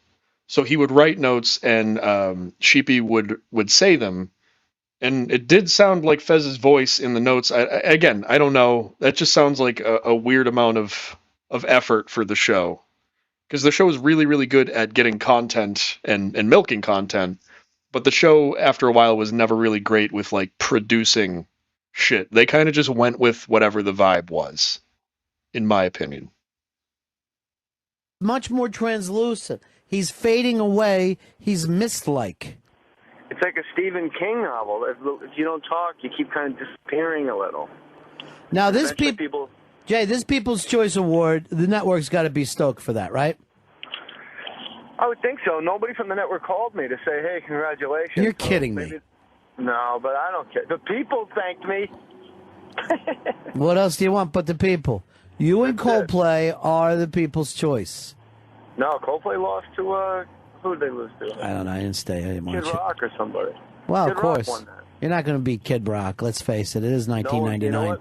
So he would write notes and Sheepy would say them. And it did sound like Fez's voice in the notes. Again, I don't know. That just sounds like a weird amount of effort for the show. Because the show is really, really good at getting content and milking content. But the show, after a while, was never really great with, like, producing shit. They kind of just went with whatever the vibe was, in my opinion. Much more translucent. He's fading away. He's mist-like. It's like a Stephen King novel. If you don't talk, you keep kind of disappearing a little. Now, this Eventually people, Jay, this People's Choice Award, the network's got to be stoked for that, right? I would think so. Nobody from the network called me to say, hey, congratulations. You're kidding me. No, but I don't care. The people thanked me. What else do you want but the people? You and Coldplay are the People's Choice. No, Coldplay lost to, who did they lose to? I don't know. I didn't stay. I didn't Kid watch it. Rock or somebody. Well, Kid of course. Rock won that. You're not going to beat Kid Rock. Let's face it. It is 1999.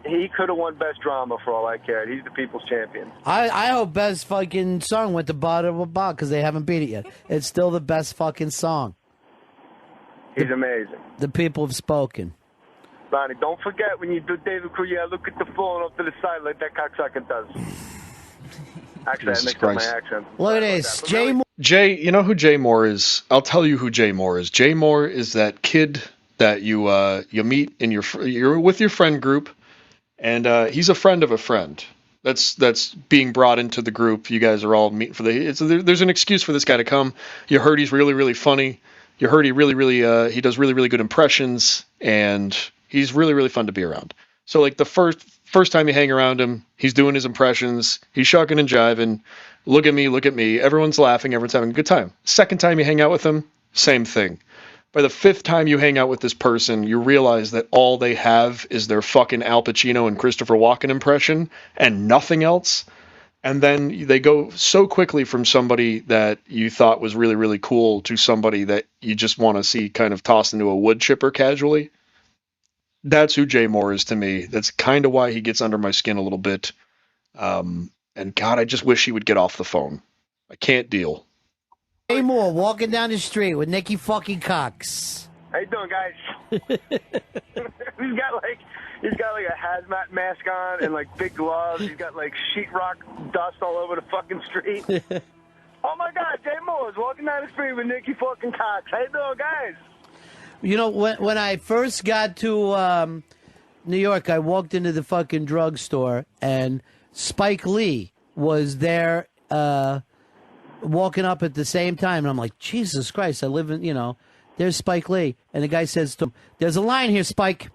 He could have won Best Drama for all I cared. He's the people's champion. I hope Best fucking song went to bottom of a box because they haven't beat it yet. It's still the best fucking song. He's amazing. The people have spoken. Ronnie, don't forget when you do David Cruz, you gotta look at the phone off to the side like that cocksucker does. Actually, Jesus I mixed up my Christ. accent. Look at this. Jay, you know who Jay Moore is? I'll tell you who Jay Moore is. Jay Moore is that kid that you meet in you're with your friend group, and he's a friend of a friend. That's being brought into the group. You guys are all meeting for there's an excuse for this guy to come. You heard he's really, really funny. You heard he he does really, really good impressions, and he's really, really fun to be around. So like the first time you hang around him, he's doing his impressions, he's shucking and jiving. Look at me. Everyone's laughing. Everyone's having a good time. Second time you hang out with him, same thing. By the fifth time you hang out with this person, you realize that all they have is their fucking Al Pacino and Christopher Walken impression and nothing else. And then they go so quickly from somebody that you thought was really, really cool to somebody that you just want to see kind of tossed into a wood chipper casually. That's who Jay Moore is to me. That's kind of why he gets under my skin a little bit. And God, I just wish he would get off the phone. I can't deal. Jay Moore walking down the street with Nikki fucking Cox. How you doing, guys? He's got like a hazmat mask on and like big gloves. He's got like sheetrock dust all over the fucking street. Oh my God, Jay Moore's walking down the street with Nikki fucking Cox. How you doing, guys? You know, when I first got to New York, I walked into the fucking drugstore and Spike Lee was there walking up at the same time. And I'm like, Jesus Christ, I live in, there's Spike Lee. And the guy says to him, there's a line here, Spike.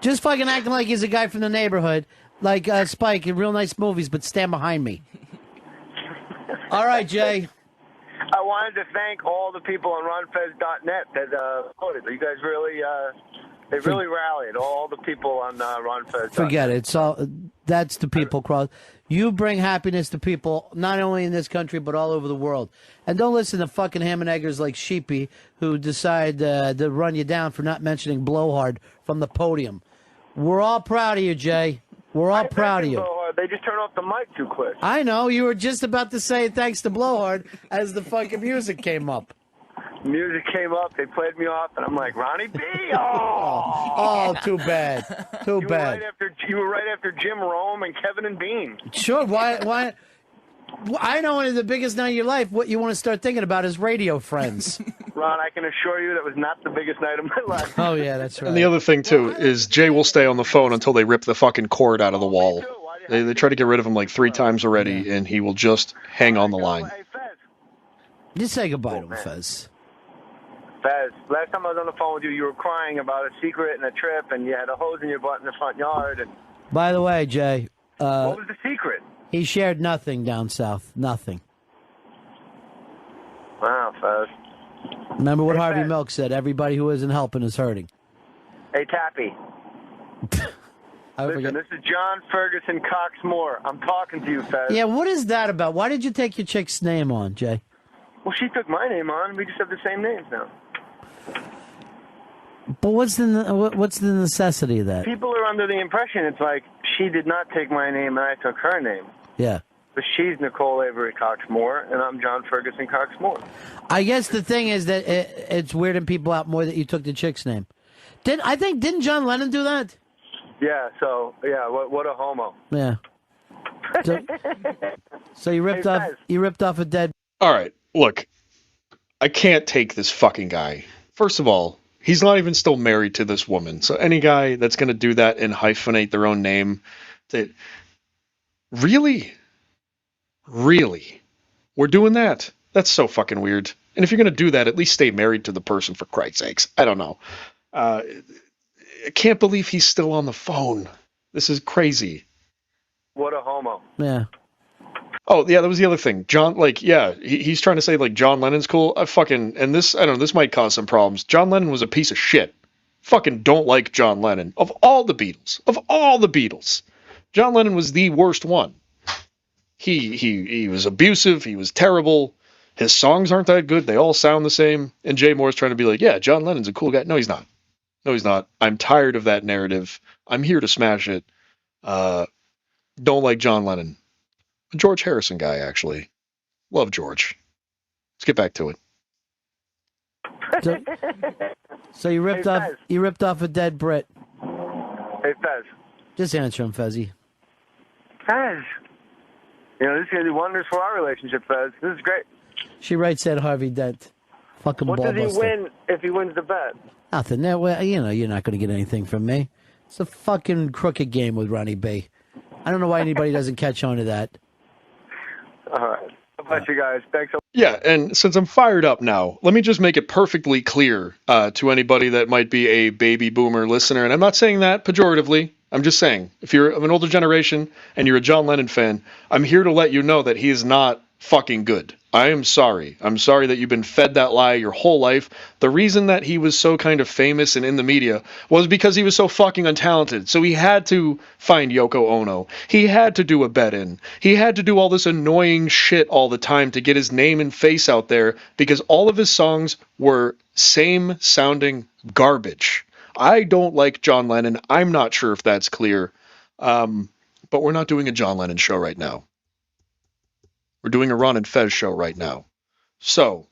Just fucking acting like he's a guy from the neighborhood. Like Spike in real nice movies, but stand behind me. All right, Jay. I wanted to thank all the people on RonFez.net that voted. You guys really, they really rallied. All the people on RonFez.net. Forget it. It's all, that's the people cross. You bring happiness to people, not only in this country, but all over the world. And don't listen to fucking ham and eggers like Sheepy, who decide to run you down for not mentioning Blowhard from the podium. We're all proud of you, Jay. We're all proud of you. They just turn off the mic too quick. I know. You were just about to say thanks to Blowhard as the fucking music came up. Music came up, they played me off, and I'm like, Ronnie B. Oh, too bad. Too bad. You were right after Jim Rome and Kevin and Bean. Sure. Why? I know in the biggest night of your life, what you want to start thinking about is radio friends. Ron, I can assure you that was not the biggest night of my life. Oh, yeah, that's right. And the other thing, too, is Jay will stay on the phone until they rip the fucking cord out of the wall. They try to get rid of him like 3 times already, and he will just hang on the line. Just say goodbye to him, Fez. Fez, last time I was on the phone with you, you were crying about a secret and a trip, and you had a hose in your butt in the front yard. And By the way, Jay. what was the secret? He shared nothing down south. Nothing. Wow, Fez. Remember what Harvey Milk said, everybody who isn't helping is hurting. Hey, Tappy. I Listen, forget. this is John Ferguson Cox Moore. I'm talking to you, Fez. Yeah, what is that about? Why did you take your chick's name on, Jay? Well, she took my name on. We just have the same names now. But what's the necessity of that? People are under the impression it's like she did not take my name and I took her name. Yeah. But she's Nicole Avery Cox Moore, and I'm John Ferguson Cox Moore. I guess the thing is that it's weirding people out more that you took the chick's name. Didn't John Lennon do that? Yeah. So what a homo. Yeah. So you ripped off a dead. All right, look, I can't take this fucking guy. First of all, he's not even still married to this woman. So any guy that's going to do that and hyphenate their own name, really? We're doing that? That's so fucking weird. And if you're going to do that, at least stay married to the person, for Christ's sakes. I don't know. I can't believe he's still on the phone. This is crazy. What a homo. Yeah. Oh, yeah, that was the other thing. John, he's trying to say, John Lennon's cool. And this, I don't know, this might cause some problems. John Lennon was a piece of shit. Fucking don't like John Lennon. Of all the Beatles, John Lennon was the worst one. He was abusive. He was terrible. His songs aren't that good. They all sound the same. And Jay Moore's trying to be like, yeah, John Lennon's a cool guy. No, he's not. I'm tired of that narrative. I'm here to smash it. Don't like John Lennon. A George Harrison guy, actually. Love George. Let's get back to it. So you ripped off a dead Brit. Hey, Fez. Just answer him, Fezzy. Fez. You know, this is going to do wonders for our relationship, Fez. This is great. She writes that Harvey Dent. Fucking What does he ballbuster. win if he wins the bet? Nothing. You're not going to get anything from me. It's a fucking crooked game with Ronnie B. I don't know why anybody doesn't catch on to that. All right. God bless you guys. Thanks so much. Yeah, and since I'm fired up now, let me just make it perfectly clear to anybody that might be a baby boomer listener, and I'm not saying that pejoratively. I'm just saying, if you're of an older generation and you're a John Lennon fan, I'm here to let you know that he is not fucking good. I am sorry. I'm sorry that you've been fed that lie your whole life. The reason that he was so kind of famous and in the media was because he was so fucking untalented. So he had to find Yoko Ono. He had to do a bet-in. He had to do all this annoying shit all the time to get his name and face out there because all of his songs were same-sounding garbage. I don't like John Lennon. I'm not sure if that's clear. But we're not doing a John Lennon show right now. We're doing a Ron and Fez show right now. So,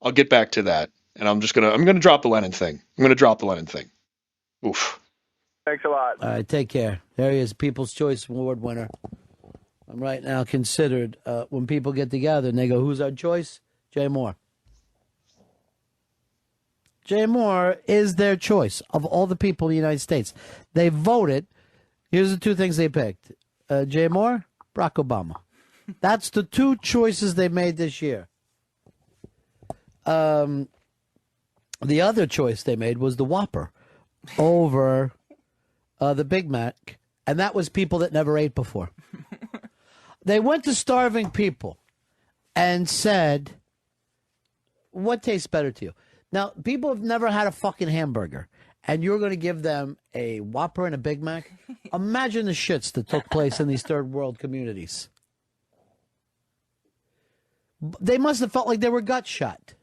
I'll get back to that. And I'm gonna drop the Lennon thing. Oof. Thanks a lot. All right, take care. There he is, People's Choice Award winner. I'm right now considered, when people get together and they go, who's our choice? Jay Moore. Jay Moore is their choice of all the people in the United States. They voted. Here's the two things they picked. Jay Moore, Barack Obama. That's the two choices they made this year. The other choice they made was the Whopper over the Big Mac, and that was people that never ate before. They went to starving people and said, what tastes better to you? Now, people have never had a fucking hamburger, and you're going to give them a Whopper and a Big Mac? Imagine the shits that took place in these third world communities. They must have felt like they were gut shot.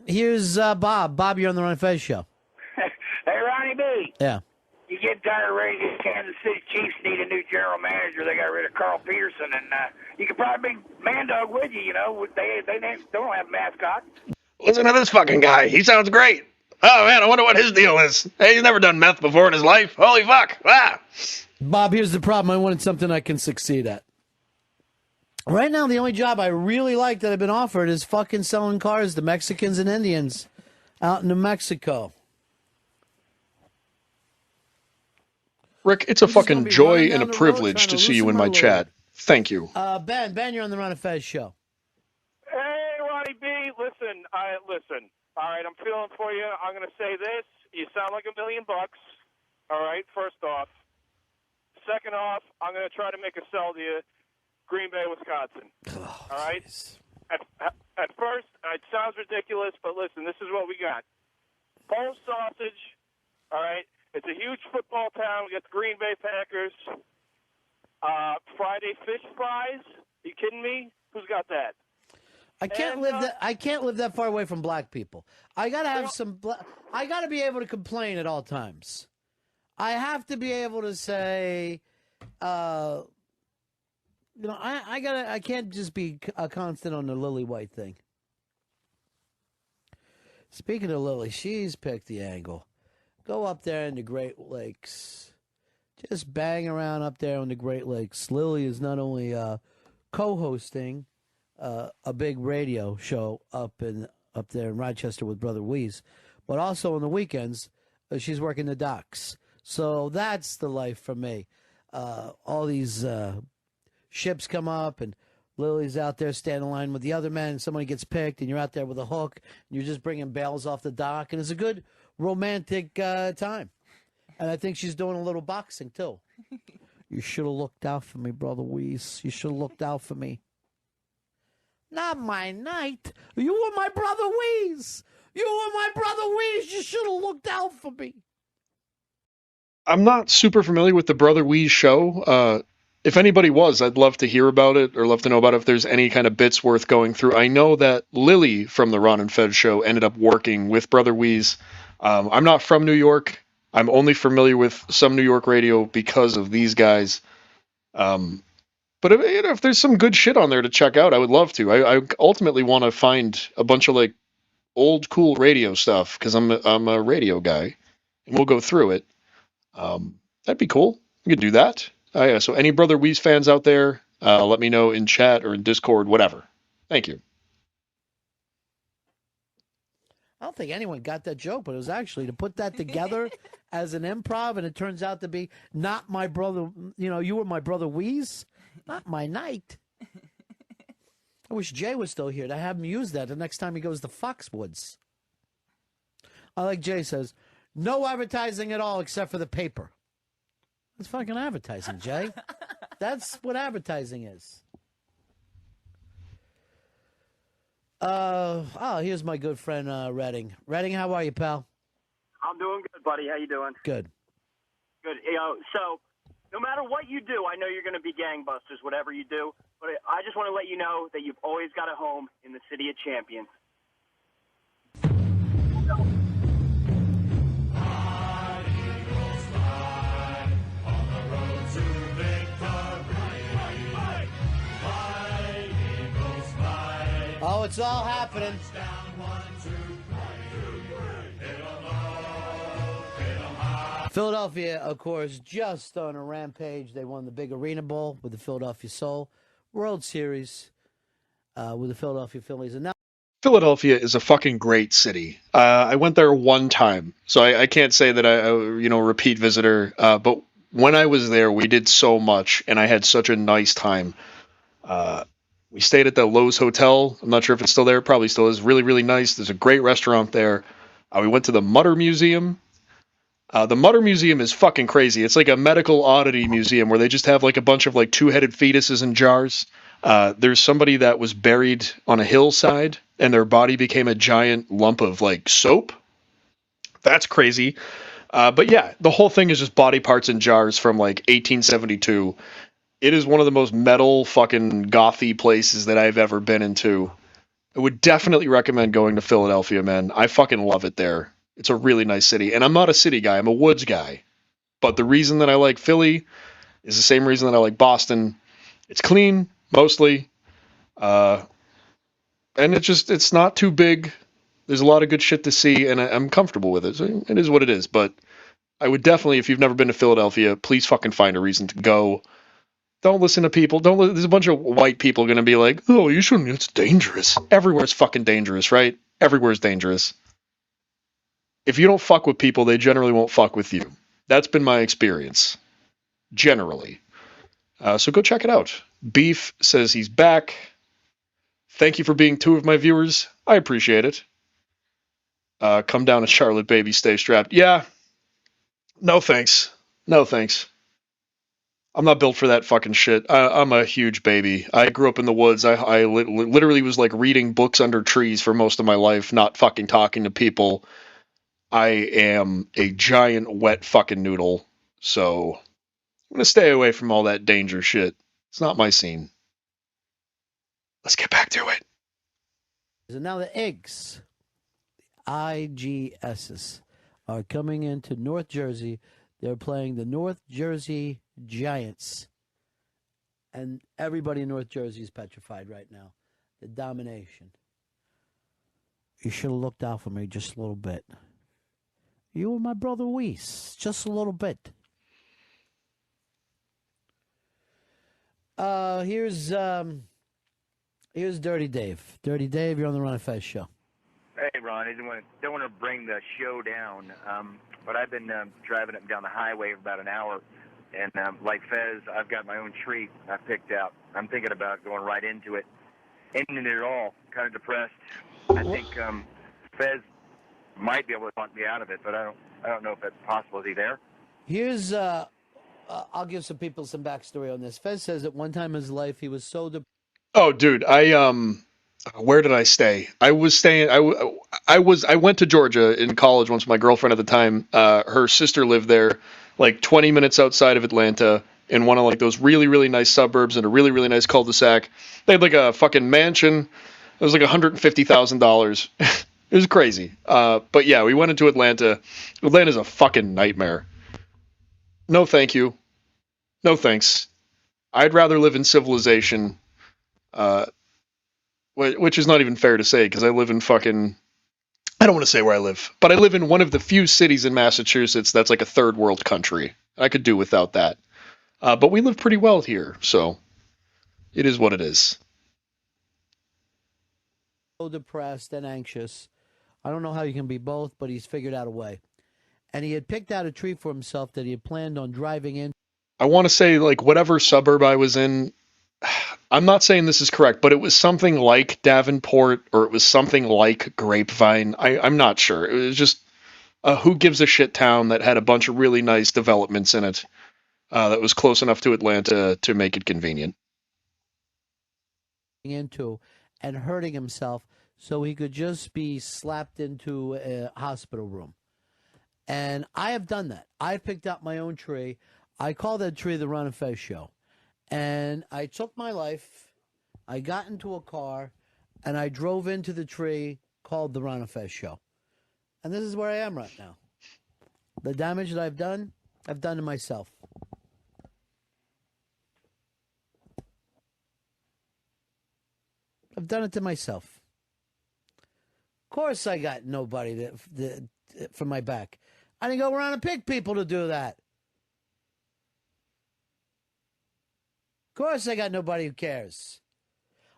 Here's Bob. Bob, you're on the Ron and Fez show. Hey, Ronnie B. Yeah. You get tired of radio Kansas City Chiefs need a new general manager. They got rid of Carl Peterson, and you could probably bring Mad Dog with you. You know, they don't have mascots. Listen to this fucking guy. He sounds great. Oh, man, I wonder what his deal is. Hey, he's never done meth before in his life. Holy fuck. Ah. Bob, here's the problem. I wanted something I can succeed at. Right now, the only job I really like that I've been offered is fucking selling cars to Mexicans and Indians out in New Mexico. Rick, it's a fucking joy and a privilege to see you in my chat. Thank you. Ben, you're on the Ron and Fez show. Hey, Ronnie B. Listen. All right, I'm feeling for you. I'm going to say this. You sound like $1 million. All right, first off. Second off, I'm going to try to make a sell to you. Green Bay, Wisconsin. All right? At first, it sounds ridiculous, but listen, this is what we got. Polish sausage, All right? It's a huge football town. We got the Green Bay Packers. Friday fish fries. Are you kidding me? Who's got that? I can't live that far away from black people. I gotta have I gotta be able to complain at all times. I have to be able to say, I can't just be a constant on the Lily White thing. Speaking of Lily, she's picked the angle. Go up there in the Great Lakes. Just bang around up there in the Great Lakes. Lily is not only co-hosting a big radio show up there in Rochester with Brother Weeze, but also on the weekends she's working the docks. So that's the life for me. All these ships come up and Lily's out there standing in line with the other men, and somebody gets picked, and you're out there with a hook, and you're just bringing bales off the dock, and it's a good romantic time. And I think she's doing a little boxing, too. You should have looked out for me, Brother Weeze. You should have looked out for me. Not my night. You were my Brother Weeze. You were my Brother Weeze. You should have looked out for me. I'm not super familiar with the Brother Weeze show. If anybody was, I'd love to hear about it or love to know about it if there's any kind of bits worth going through. I know that Lily from the Ron and Fed show ended up working with Brother Weeze. I'm not from New York. I'm only familiar with some New York radio because of these guys. But if there's some good shit on there to check out, I would love to. I ultimately want to find a bunch of like old cool radio stuff because I'm a radio guy, and we'll go through it. That'd be cool. We could do that. Yeah, so any Brother Weeze fans out there, let me know in chat or in Discord, whatever. Thank you. I don't think anyone got that joke, but it was actually to put that together as an improv, and it turns out to be not my brother. You were my Brother Weeze, not my night. I wish Jay was still here to have him use that the next time he goes to Foxwoods. I like Jay says, no advertising at all except for the paper. That's fucking advertising, Jay. That's what advertising is. Here's my good friend Redding. Redding, how are you, pal? I'm doing good, buddy. How you doing? Good. Good. So no matter what you do, I know you're going to be gangbusters, whatever you do. But I just want to let you know that you've always got a home in the City of Champions. Oh, it's all happening. Philadelphia, of course, just on a rampage. They won the big Arena Bowl with the Philadelphia Soul, World Series with the Philadelphia Phillies, and now Philadelphia is a fucking great city. I went there one time, so I can't say that I repeat visitor. But when I was there, we did so much, and I had such a nice time. We stayed at the Lowe's Hotel. I'm not sure if it's still there. It probably still is. Really, really nice. There's a great restaurant there. We went to the Mutter Museum. The Mutter Museum is fucking crazy. It's like a medical oddity museum where they just have like a bunch of like two-headed fetuses in jars. There's somebody that was buried on a hillside and their body became a giant lump of like soap. That's crazy. But yeah, the whole thing is just body parts in jars from like 1872. It is one of the most metal fucking gothy places that I've ever been into. I would definitely recommend going to Philadelphia, man. I fucking love it there. It's a really nice city. And I'm not a city guy. I'm a woods guy. But the reason that I like Philly is the same reason that I like Boston. It's clean, mostly. And it's not too big. There's a lot of good shit to see, and I'm comfortable with it. So it is what it is. But I would definitely, if you've never been to Philadelphia, please fucking find a reason to go. Don't listen to people. There's a bunch of white people going to be like, oh, you shouldn't. It's dangerous. Everywhere's fucking dangerous, right? Everywhere's dangerous. If you don't fuck with people, they generally won't fuck with you. That's been my experience. Generally. So go check it out. Beef says he's back. Thank you for being two of my viewers. I appreciate it. Come down to Charlotte, baby. Stay strapped. Yeah. No thanks. No thanks. I'm not built for that fucking shit. I'm a huge baby. I grew up in the woods. I literally was like reading books under trees for most of my life, not fucking talking to people. I am a giant wet fucking noodle, so I'm gonna stay away from all that danger shit. It's not my scene. Let's get back to it. And now the eggs, IGSs, are coming into North Jersey. They're playing the North Jersey Giants. And everybody in North Jersey is petrified right now. The domination. You should have looked out for me just a little bit. You and my brother Weiss, just a little bit. Here's Dirty Dave. Dirty Dave, you're on the Ron and Fez show. Hey, Ron, I don't want to bring the show down, but I've been driving up and down the highway for about an hour, and like Fez, I've got my own tree I picked out. I'm thinking about going right into it, ending it all. Kind of depressed. I think Fez might be able to talk me out of it, but I don't know if that's possible. Is he there? Here's I'll give some people some backstory on this. Fez says at one time in his life he was so Oh, dude, where did I stay? I was staying. I went to Georgia in college once with my girlfriend at the time. Her sister lived there, like 20 minutes outside of Atlanta, in one of like those really really nice suburbs in a really really nice cul-de-sac. They had like a fucking mansion. It was like $150,000. It was crazy. But yeah, we went into Atlanta. Atlanta's a fucking nightmare. No, thank you. No thanks. I'd rather live in civilization. Which is not even fair to say because I live in fucking. I don't want to say where I live, but I live in one of the few cities in Massachusetts that's like a third world country. I could do without that. But we live pretty well here, so it is what it is. so depressed and anxious. I don't know how you can be both, but he's figured out a way. And he had picked out a tree for himself that he had planned on driving in. I want to say like whatever suburb I was in. I'm not saying this is correct, but it was something like Davenport or it was something like Grapevine. I'm not sure. It was just a who gives a shit town that had a bunch of really nice developments in it that was close enough to Atlanta to make it convenient. Into and hurting himself so he could just be slapped into a hospital room. And I have done that. I picked out my own tree. I call that tree the Ron and Fez show. And I took my life, I got into a car, and I drove into the tree called the Ron and Fez show. And this is where I am right now. The damage that I've done to myself. I've done it to myself. Of course I got nobody for my back. I didn't go around and pick people to do that. Of course I got nobody who cares.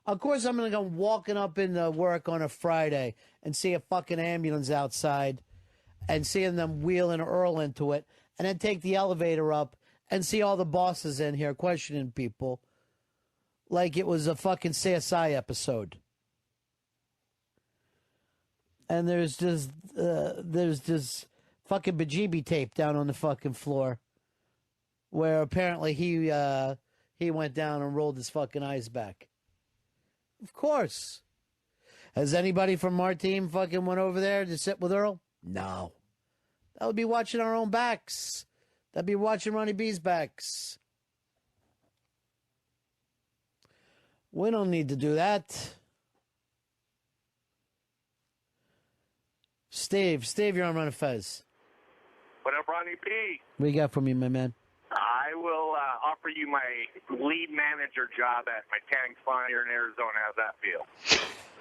Of course I'm going to go walking up into work on a Friday and see a fucking ambulance outside and seeing them wheel and Earl into it and then take the elevator up and see all the bosses in here questioning people like it was a fucking CSI episode. And there's just fucking bejeebie tape down on the fucking floor where apparently he went down and rolled his fucking eyes back. Of course. Has anybody from our team fucking went over there to sit with Earl? No. That would be watching our own backs. That'd be watching Ronnie B's backs. We don't need to do that. Steve, you're on Ron and Fez. What up, Ronnie B? What you got for me, my man? I will offer you my lead manager job at my tanning salon here in Arizona. How's that feel?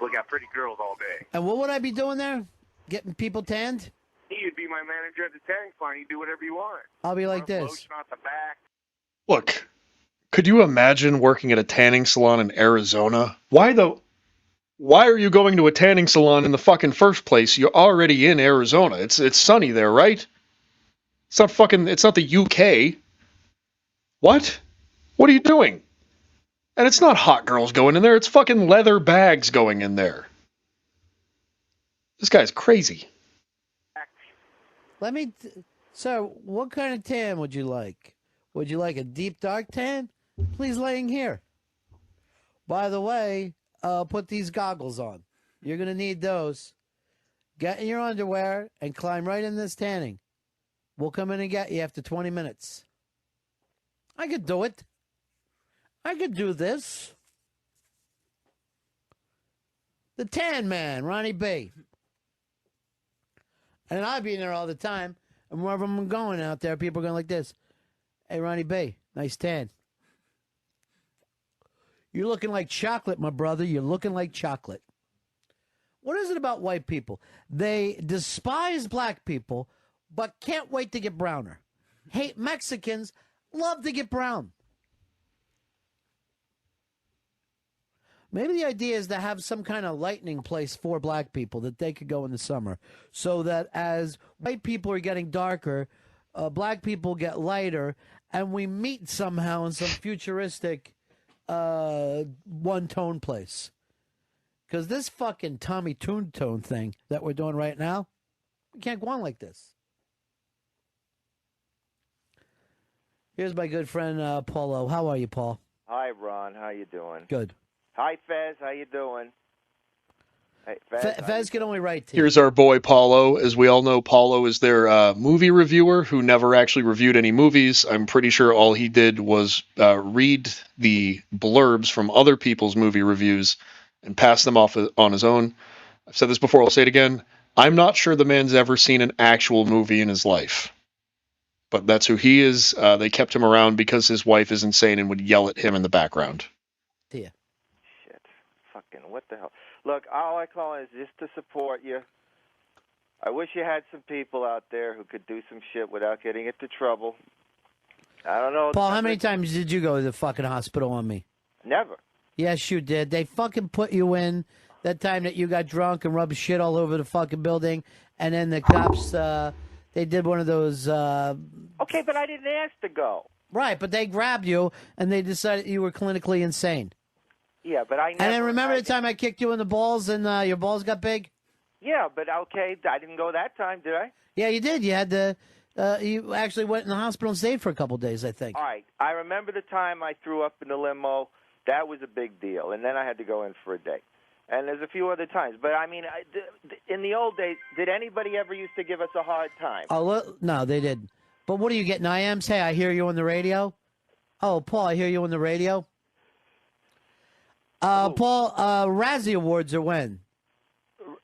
We got pretty girls all day. And what would I be doing there? Getting people tanned? You'd be my manager at the tanning salon. You do whatever you want. I'll be like this. Lotion on the back. Look, could you imagine working at a tanning salon in Arizona? Why are you going to a tanning salon in the fucking first place? You're already in Arizona. It's sunny there, right? It's not the UK. What? What are you doing? And it's not hot girls going in there. It's fucking leather bags going in there. This guy's crazy. Sir, what kind of tan would you like? Would you like a deep dark tan? Please laying here. By the way, put these goggles on. You're going to need those. Get in your underwear and climb right in this tanning. We'll come in and get you after 20 minutes. I could do it. I could do this. The Tan Man, Ronnie B. And I'd be in there all the time. And wherever I'm going out there, people are going like this. Hey, Ronnie B, nice tan. You're looking like chocolate, my brother. You're looking like chocolate. What is it about white people? They despise black people, but can't wait to get browner. Hate Mexicans, love to get brown. Maybe the idea is to have some kind of lightning place for black people that they could go in the summer, so that as white people are getting darker, black people get lighter, and we meet somehow in some futuristic one-tone place. Because this fucking Tommy Toon-Tone thing that we're doing right now, we can't go on like this. Here's my good friend Paulo. How are you, Paul? Hi, Ron. How you doing? Good. Hi, Fez. How you doing? Hey, Fez can only write to you. Here's our boy Paulo. As we all know, Paulo is their movie reviewer who never actually reviewed any movies. I'm pretty sure all he did was read the blurbs from other people's movie reviews and pass them off on his own. I've said this before, I'll say it again. I'm not sure the man's ever seen an actual movie in his life. But that's who he is. They kept him around because his wife is insane and would yell at him in the background. Yeah. Fucking what the hell? Look, all I call is just to support you. I wish you had some people out there who could do some shit without getting into trouble. I don't know. Paul, how many times did you go to the fucking hospital on me? Never. Yes, you did. They fucking put you in that time that you got drunk and rubbed shit all over the fucking building, and then the cops, they did one of those... Okay, but I didn't ask to go. Right, but they grabbed you, and they decided you were clinically insane. Yeah, but I never... And then remember the time I kicked you in the balls and your balls got big? Yeah, but okay, I didn't go that time, did I? Yeah, you did. You had to... you actually went in the hospital and stayed for a couple days, I think. All right. I remember the time I threw up in the limo. That was a big deal. And then I had to go in for a day. And there's a few other times. But, I mean, in the old days, did anybody ever used to give us a hard time? Oh, no, they didn't. But what are you getting, IMs? Hey, I hear you on the radio. Oh, Paul, I hear you on the radio. Paul, Razzie Awards are when?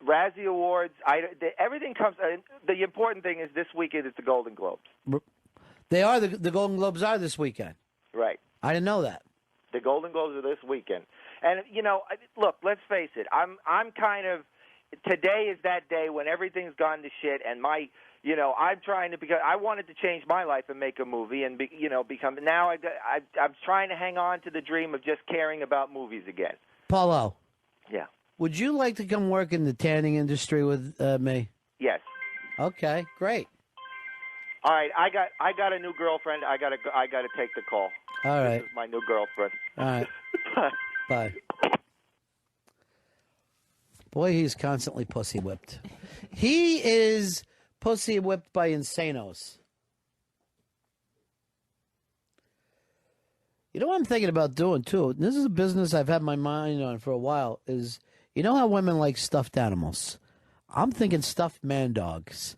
Razzie Awards, everything comes... the important thing is this weekend is the Golden Globes. They are. The Golden Globes are this weekend. Right. I didn't know that. The Golden Globes are this weekend. And, you know, look, let's face it. I'm kind of... Today is that day when everything's gone to shit, and my... You know, I'm trying to... Because I wanted to change my life and make a movie and, become... Now I'm trying to hang on to the dream of just caring about movies again. Paulo. Yeah. Would you like to come work in the tanning industry with me? Yes. Okay, great. All right, I got a new girlfriend. I gotta take the call. All right. This is my new girlfriend. All right. Bye. Bye. Boy, he's constantly pussy whipped. He is pussy whipped by insanos. You know what I'm thinking about doing, too? This is a business I've had my mind on for a while, is, you know how women like stuffed animals? I'm thinking stuffed man dogs.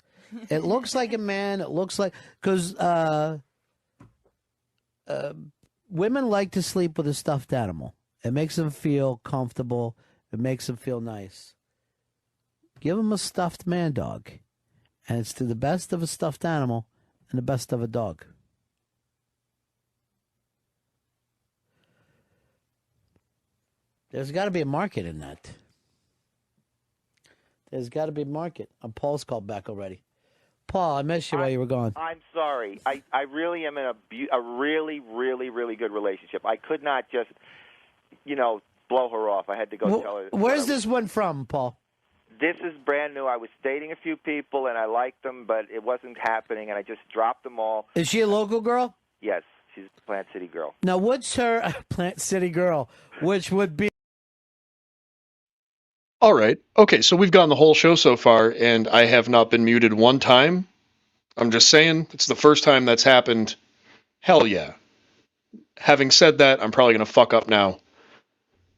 It looks like a man. It looks like... Because women like to sleep with a stuffed animal. It makes them feel comfortable. It makes them feel nice. Give them a stuffed man dog. And it's to the best of a stuffed animal and the best of a dog. There's got to be a market in that. There's got to be a market. Paul's called back already. Paul, I missed you while you were gone. I'm sorry. I really am in a really, really, really good relationship. I could not just, blow her off. I had to go tell her. Where's this one from, Paul? This is brand new. I was dating a few people, and I liked them, but it wasn't happening, and I just dropped them all. Is she a local girl? Yes. She's a Plant City girl. Now, what's her Plant City girl, which would be... All right. Okay, so we've gone the whole show so far, and I have not been muted one time. I'm just saying, it's the first time that's happened. Hell yeah. Having said that, I'm probably going to fuck up now.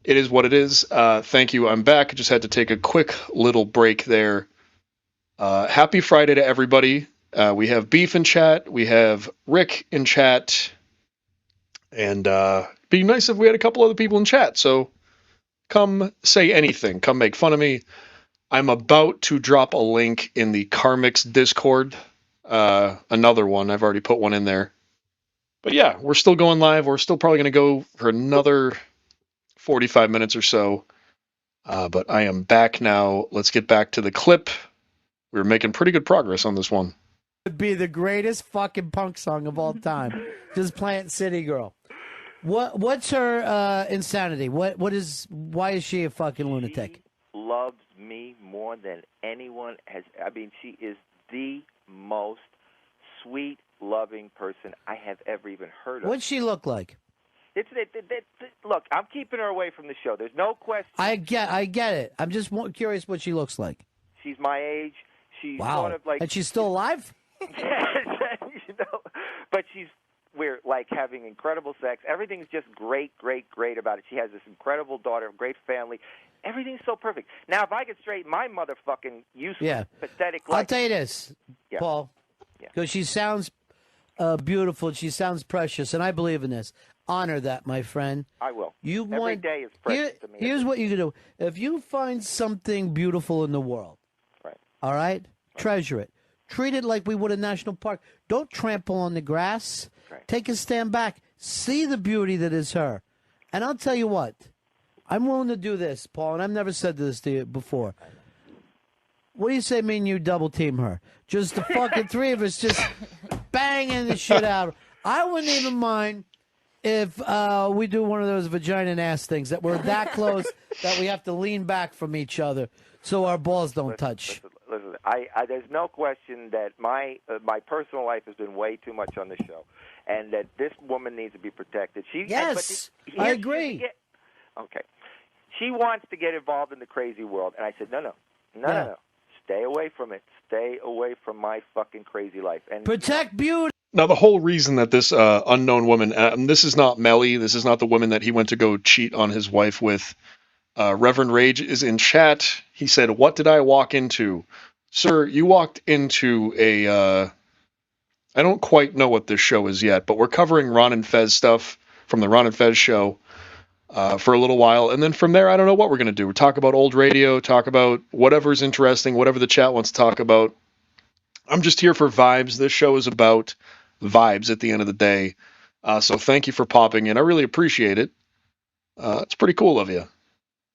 It is what it is. Thank you. I'm back. Just had to take a quick little break there Happy Friday to everybody. We have Beef in chat. We have Rick in chat. And it'd be nice if we had a couple other people in chat. So come say anything. Come make fun of me. I'm about to drop a link in the Karmix Discord. Another one. I've already put one in there. But yeah, we're still going live. We're still probably going to go for another 45 minutes or so. But I am back now. Let's get back to the clip. We're making pretty good progress on this one. Would be the greatest fucking punk song of all time. Just Plant City Girl. What's her insanity? Why is she a fucking lunatic? Loves me more than anyone has. I mean, she is the most sweet, loving person I have ever even heard of. What'd she look like? Look, I'm keeping her away from the show. There's no question. I get it. I'm just curious what she looks like. She's my age. She's Wow. sort of like, And she's still alive? you know, but we're like having incredible sex. Everything's just great about it. She has this incredible daughter, great family. Everything's so perfect. Now, if I could straighten my motherfucking useless, pathetic life. I'll tell you this, Paul, because she sounds beautiful. She sounds precious, and I believe in this. Honor that, my friend. I will. Every day is precious to me. Here's what you can do. If you find something beautiful in the world, all right, treasure it. Treat it like we would a national park. Don't trample on the grass. Take a stand back. See the beauty that is her. And I'll tell you what. I'm willing to do this, Paul, and I've never said this to you before. What do you say me and you double team her? Just the fucking three of us just banging the shit out. I wouldn't even mind if we do one of those vagina and ass things that we're that close that we have to lean back from each other so our balls don't touch. Listen, there's no question that my personal life has been way too much on the show, and that this woman needs to be protected. I agree. Okay. She wants to get involved in the crazy world, and I said, no. Stay away from it. Stay away from my fucking crazy life. And protect beauty. Now, the whole reason that this unknown woman, this is not Melly, this is not the woman that he went to go cheat on his wife with. Reverend Rage is in chat. He said, "What did I walk into?" Sir, you walked into a... I don't quite know what this show is yet, but we're covering Ron and Fez stuff from the Ron and Fez show for a little while. And then from there, I don't know what we're going to do. We'll talk about old radio, talk about whatever's interesting, whatever the chat wants to talk about. I'm just here for vibes. This show is about vibes at the end of the day. So thank you for popping in. I really appreciate it. It's pretty cool of you.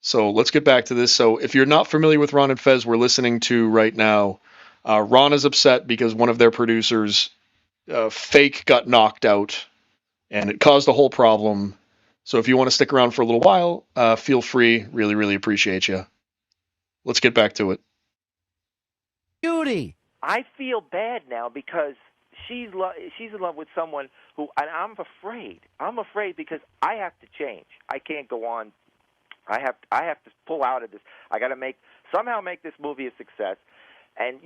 So let's get back to this. So if you're not familiar with Ron and Fez, we're listening to right now. Ron is upset because one of their producers, Fake, got knocked out, and it caused a whole problem. So if you want to stick around for a little while, feel free. Really, really appreciate you. Let's get back to it. Beauty. I feel bad now because she's in love with someone who, and I'm afraid. I'm afraid because I have to change. I can't go on. I have to pull out of this. I got to somehow make this movie a success. And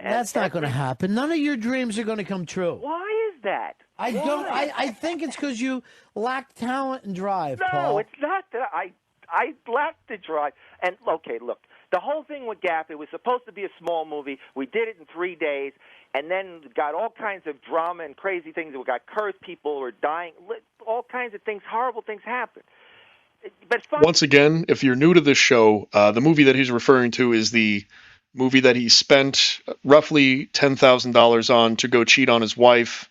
that's not going to happen. None of your dreams are going to come true. Why is that? I think it's because you lack talent and drive. No, Paul. it's not that I lack the drive. And okay, look, the whole thing with Gap, it was supposed to be a small movie. We did it in 3 days, and then got all kinds of drama and crazy things. We got cursed, people were dying, all kinds of things, horrible things happened. But once again, if you're new to this show, the movie that he's referring to is the movie that he spent roughly $10,000 on to go cheat on his wife.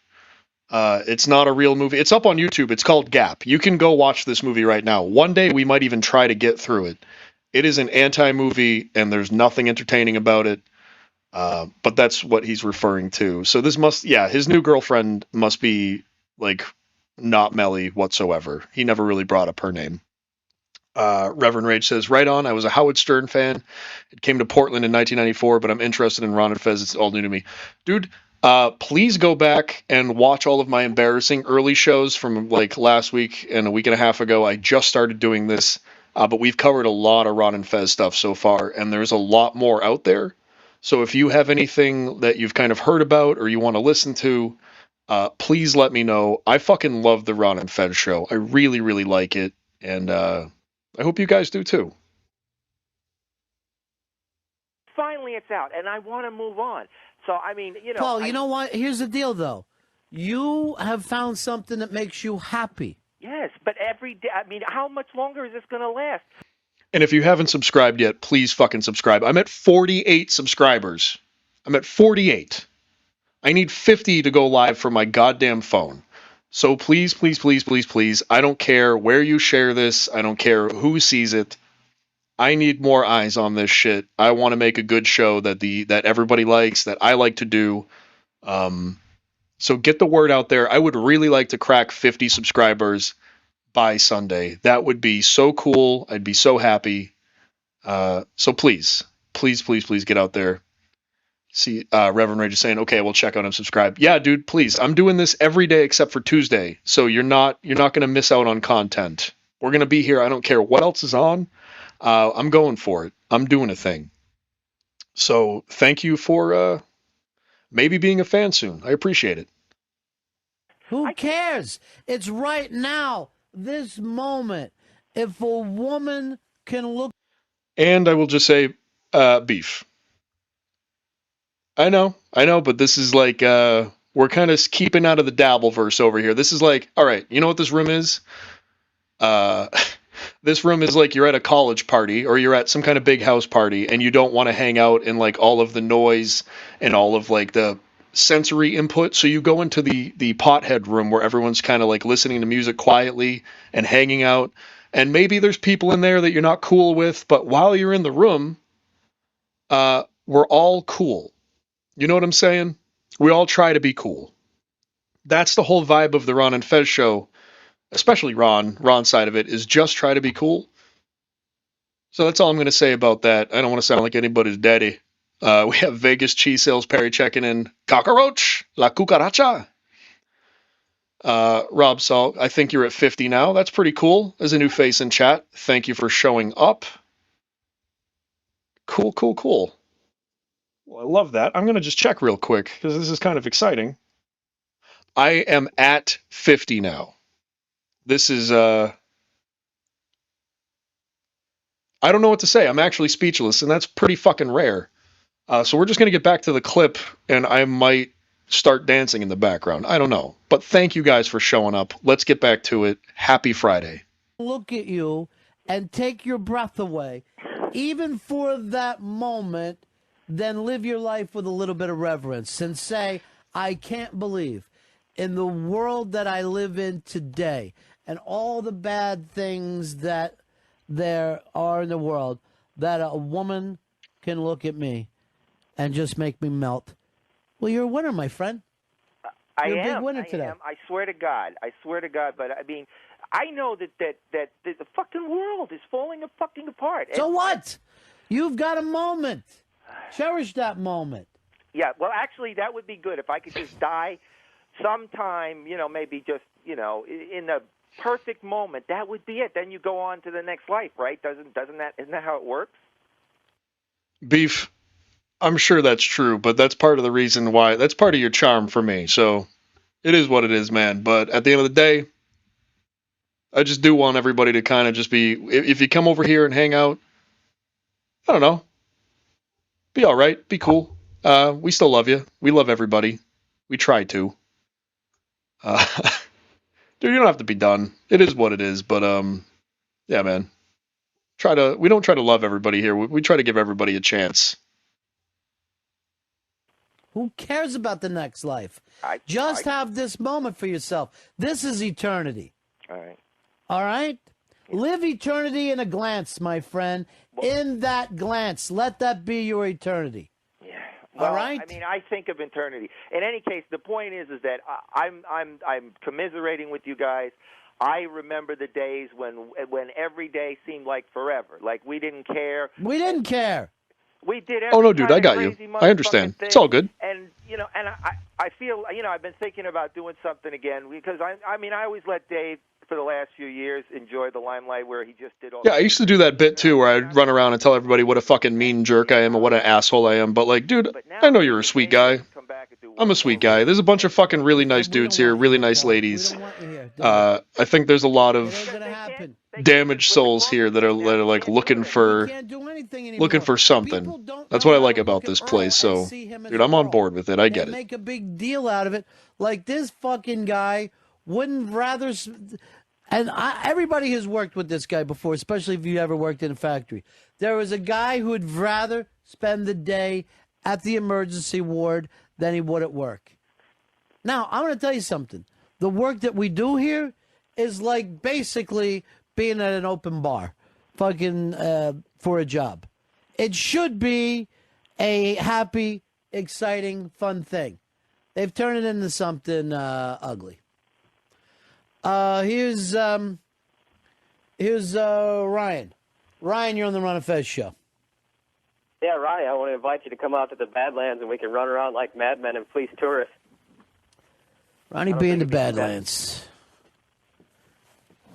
It's not a real movie. It's up on YouTube. It's called Gap. You can go watch this movie right now. One day we might even try to get through it. It is an anti-movie, and there's nothing entertaining about it. But that's what he's referring to. So this his new girlfriend must be, like, not Melly whatsoever. He never really brought up her name. Reverend Rage says, right on, I was a Howard Stern fan. It came to Portland in 1994, but I'm interested in Ron and Fez. It's all new to me. Dude, please go back and watch all of my embarrassing early shows from like last week and a week and a half ago. I just started doing this, but we've covered a lot of Ron and Fez stuff so far, and there's a lot more out there. So if you have anything that you've kind of heard about or you want to listen to, please let me know. I fucking love the Ron and Fez show. I really, really like it, and I hope you guys do too. finally it's out, and I want to move on. So I mean, Paul, you know what? Here's the deal, though. You have found something that makes you happy. Yes, but every day. I mean, how much longer is this going to last? And if you haven't subscribed yet, please fucking subscribe. I'm at 48 subscribers. I'm at 48. I need 50 to go live from my goddamn phone. So please, please, please, please, please, I don't care where you share this. I don't care who sees it. I need more eyes on this shit. I want to make a good show that everybody likes, that I like to do. So get the word out there. I would really like to crack 50 subscribers by Sunday. That would be so cool. I'd be so happy. So please, please, please, please get out there. See, Reverend Rage is saying, okay, we'll check out and subscribe. Yeah, dude, please. I'm doing this every day except for Tuesday. So you're not going to miss out on content. We're going to be here. I don't care what else is on. I'm going for it. I'm doing a thing. So thank you for maybe being a fan soon. I appreciate it. Who cares? It's right now, this moment. If a woman can look... And I will just say, beef. I know, but this is like, we're kind of keeping out of the Dabbleverse over here. This is like, all right, you know what this room is? This room is like you're at a college party or you're at some kind of big house party and you don't want to hang out in like all of the noise and all of like the sensory input. So you go into the pothead room where everyone's kind of like listening to music quietly and hanging out. And maybe there's people in there that you're not cool with, but while you're in the room, we're all cool. You know what I'm saying? We all try to be cool. That's the whole vibe of the Ron and Fez show, especially Ron's side of it, is just try to be cool. So that's all I'm going to say about that. I don't want to sound like anybody's daddy. We have Vegas Cheese Sales Perry checking in. Cockroach, la cucaracha. Rob Salt, I think you're at 50 now. That's pretty cool. As a new face in chat, thank you for showing up. Cool, cool, cool. Well, I love that. I'm going to just check real quick because this is kind of exciting. I am at 50 now. This is, I don't know what to say. I'm actually speechless, and that's pretty fucking rare. So we're just going to get back to the clip, and I might start dancing in the background. I don't know. But thank you guys for showing up. Let's get back to it. Happy Friday. Look at you and take your breath away, even for that moment, then live your life with a little bit of reverence and say, I can't believe in the world that I live in today and all the bad things that there are in the world, that a woman can look at me and just make me melt. Well, you're a winner, my friend. You're a big winner today. I swear to God. But I mean, I know that the fucking world is falling apart. So what? You've got a moment. Cherish that moment. Yeah, well, actually, that would be good if I could just die sometime, maybe just, in the perfect moment. That would be it. Then you go on to the next life, right? Isn't that how it works? Beef, I'm sure that's true, but that's part of the reason why, that's part of your charm for me. So it is what it is, man. But at the end of the day, I just do want everybody to kind of just be, if you come over here and hang out, I don't know, be all right, be cool. We still love you. We love everybody. We try to. Dude, you don't have to be done. It is what it is, but yeah, man. We don't try to love everybody here. We try to give everybody a chance. Who cares about the next life? Just have this moment for yourself. This is eternity. All right. All right? Live eternity in a glance, my friend. In that glance. Let that be your eternity. Yeah. Well, all right? I mean, I think of eternity. In any case, the point is that I'm commiserating with you guys. I remember the days when every day seemed like forever. Like we didn't care. We didn't care. We did every Oh no, dude, I got you. crazy I understand. motherfucking It's all good. And I feel I've been thinking about doing something again because I mean I always let Dave for the last few years enjoy the limelight where he just did all. Yeah, I used to do that bit too, where I'd run around and tell everybody what a fucking mean jerk I am and what an asshole I am. But like, dude, I know you're a sweet guy. I'm a sweet guy. There's a bunch of fucking really nice dudes here, really nice ladies. I think there's a lot of damaged souls here that are like looking for something. That's what I like about this place. So, dude, I'm on board with it. I get it. Make a big deal out of it. Like this fucking guy wouldn't rather. And everybody has worked with this guy before, especially if you ever worked in a factory. There was a guy who would rather spend the day at the emergency ward than he would at work. Now, I'm going to tell you something. The work that we do here is like basically being at an open bar, fucking for a job. It should be a happy, exciting, fun thing. They've turned it into something ugly. Here's Ryan. Ryan, you're on the Ron and Fez show. Yeah, Ronnie, I want to invite you to come out to the Badlands and we can run around like madmen and fleece tourists. Ronnie be in the Badlands.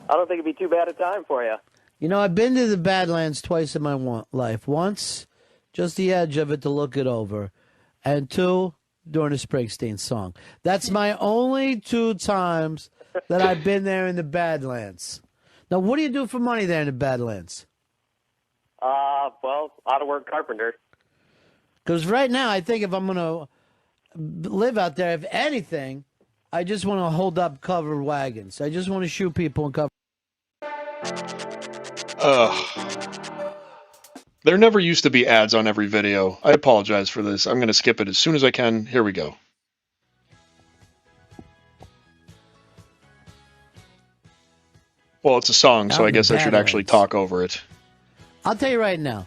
I don't think it'd be too bad a time for you. You know, I've been to the Badlands twice in my life. Once, just the edge of it to look it over. And two, during a Springsteen song. That's my only 2 times that I've been there in the Badlands. Now, what do you do for money there in the Badlands? Well, out-of-work carpenter. Because right now, I think if I'm going to live out there, if anything, I just want to hold up covered wagons. I just want to shoot people and cover. There never used to be ads on every video. I apologize for this. I'm going to skip it as soon as I can. Here we go. Well, it's a song, so I guess I should actually talk over it. I'll tell you right now,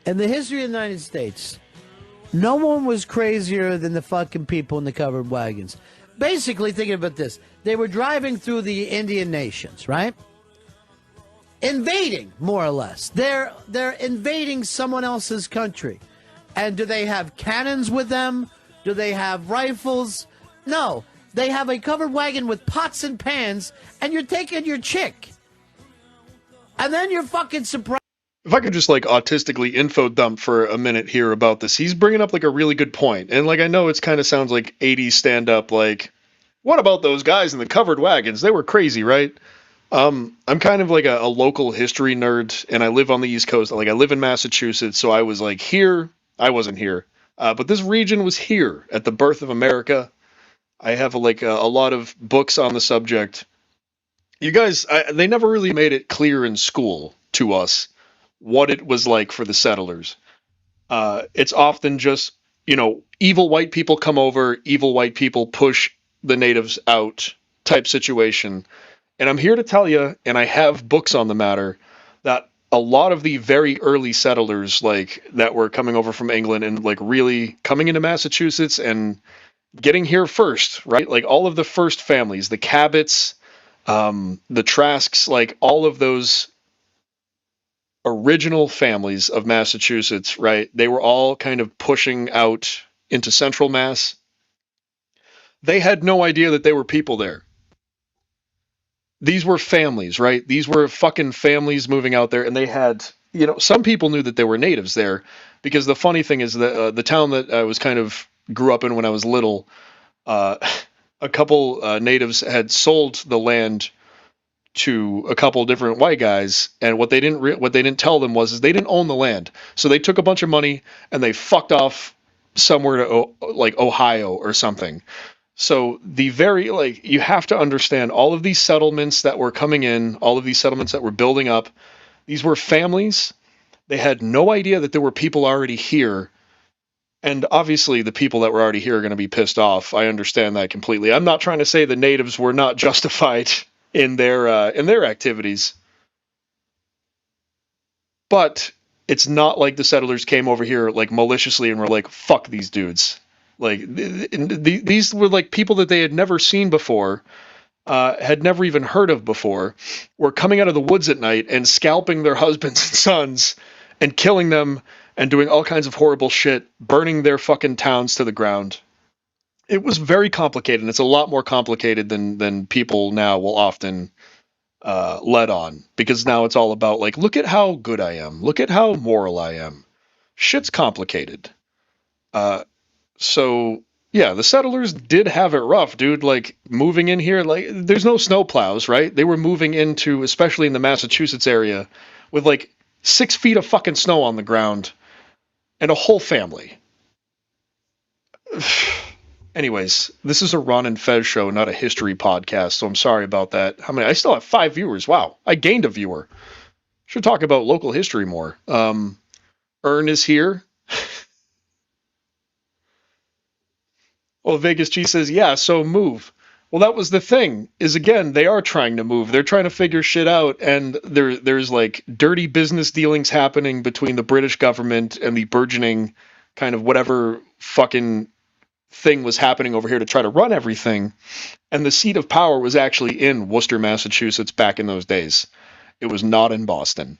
in the history of the United States, no one was crazier than the fucking people in the covered wagons. Basically, thinking about this, they were driving through the Indian nations, right? Invading, more or less. They're invading someone else's country. And do they have cannons with them? Do they have rifles? No. They have a covered wagon with pots and pans, and you're taking your chick. And then you're fucking surprised. If I could just like autistically info dump for a minute here about this, he's bringing up like a really good point. And like I know it's kind of sounds like 80s stand up, like, what about those guys in the covered wagons? They were crazy, right? I'm kind of like a local history nerd, and I live on the East Coast. Like I live in Massachusetts, so I was like here. I wasn't here, but this region was here at the birth of America. I have like a lot of books on the subject. You guys, they never really made it clear in school to us what it was like for the settlers. It's often just, evil white people come over, evil white people push the natives out type situation. And I'm here to tell you, and I have books on the matter, that a lot of the very early settlers, like that were coming over from England and like really coming into Massachusetts and getting here first, right? Like all of the first families, the Cabots, the Trasks, like all of those original families of Massachusetts, right? They were all kind of pushing out into central Mass. They had no idea that there were people there. These were families, right? These were fucking families moving out there, and they had, some people knew that there were natives there, because the funny thing is that the town that I was kind of grew up in when I was little, a couple natives had sold the land to a couple different white guys, and what they didn't tell them was they didn't own the land. So they took a bunch of money and they fucked off somewhere to like Ohio or something. So you have to understand all of these settlements that were coming in, all of these settlements that were building up, these were families. They had no idea that there were people already here. And obviously the people that were already here are going to be pissed off. I understand that completely. I'm not trying to say the natives were not justified in their activities. But it's not like the settlers came over here like maliciously and were like, fuck these dudes. Like these were like people that they had never seen before, had never even heard of before, were coming out of the woods at night and scalping their husbands and sons and killing them and doing all kinds of horrible shit, burning their fucking towns to the ground. It was very complicated, and it's a lot more complicated than people now will often let on, because now it's all about like, look at how good I am, look at how moral I am. Shit's complicated. So Yeah, the settlers did have it rough, dude. Like, moving in here, like, there's no snow plows, right? They were moving into, especially in the Massachusetts area, with like 6 feet of fucking snow on the ground and a whole family. Anyways, this is a Ron and Fez show, not a history podcast, so I'm sorry about that. How many? I still have 5 viewers. Wow, I gained a viewer. Should talk about local history more. Ern is here. Well, Vegas G says, yeah, so move. Well, that was the thing, is again, they are trying to move. They're trying to figure shit out, and there's like dirty business dealings happening between the British government and the burgeoning kind of whatever fucking thing was happening over here to try to run everything. And the seat of power was actually in Worcester, Massachusetts back in those days. It was not in Boston.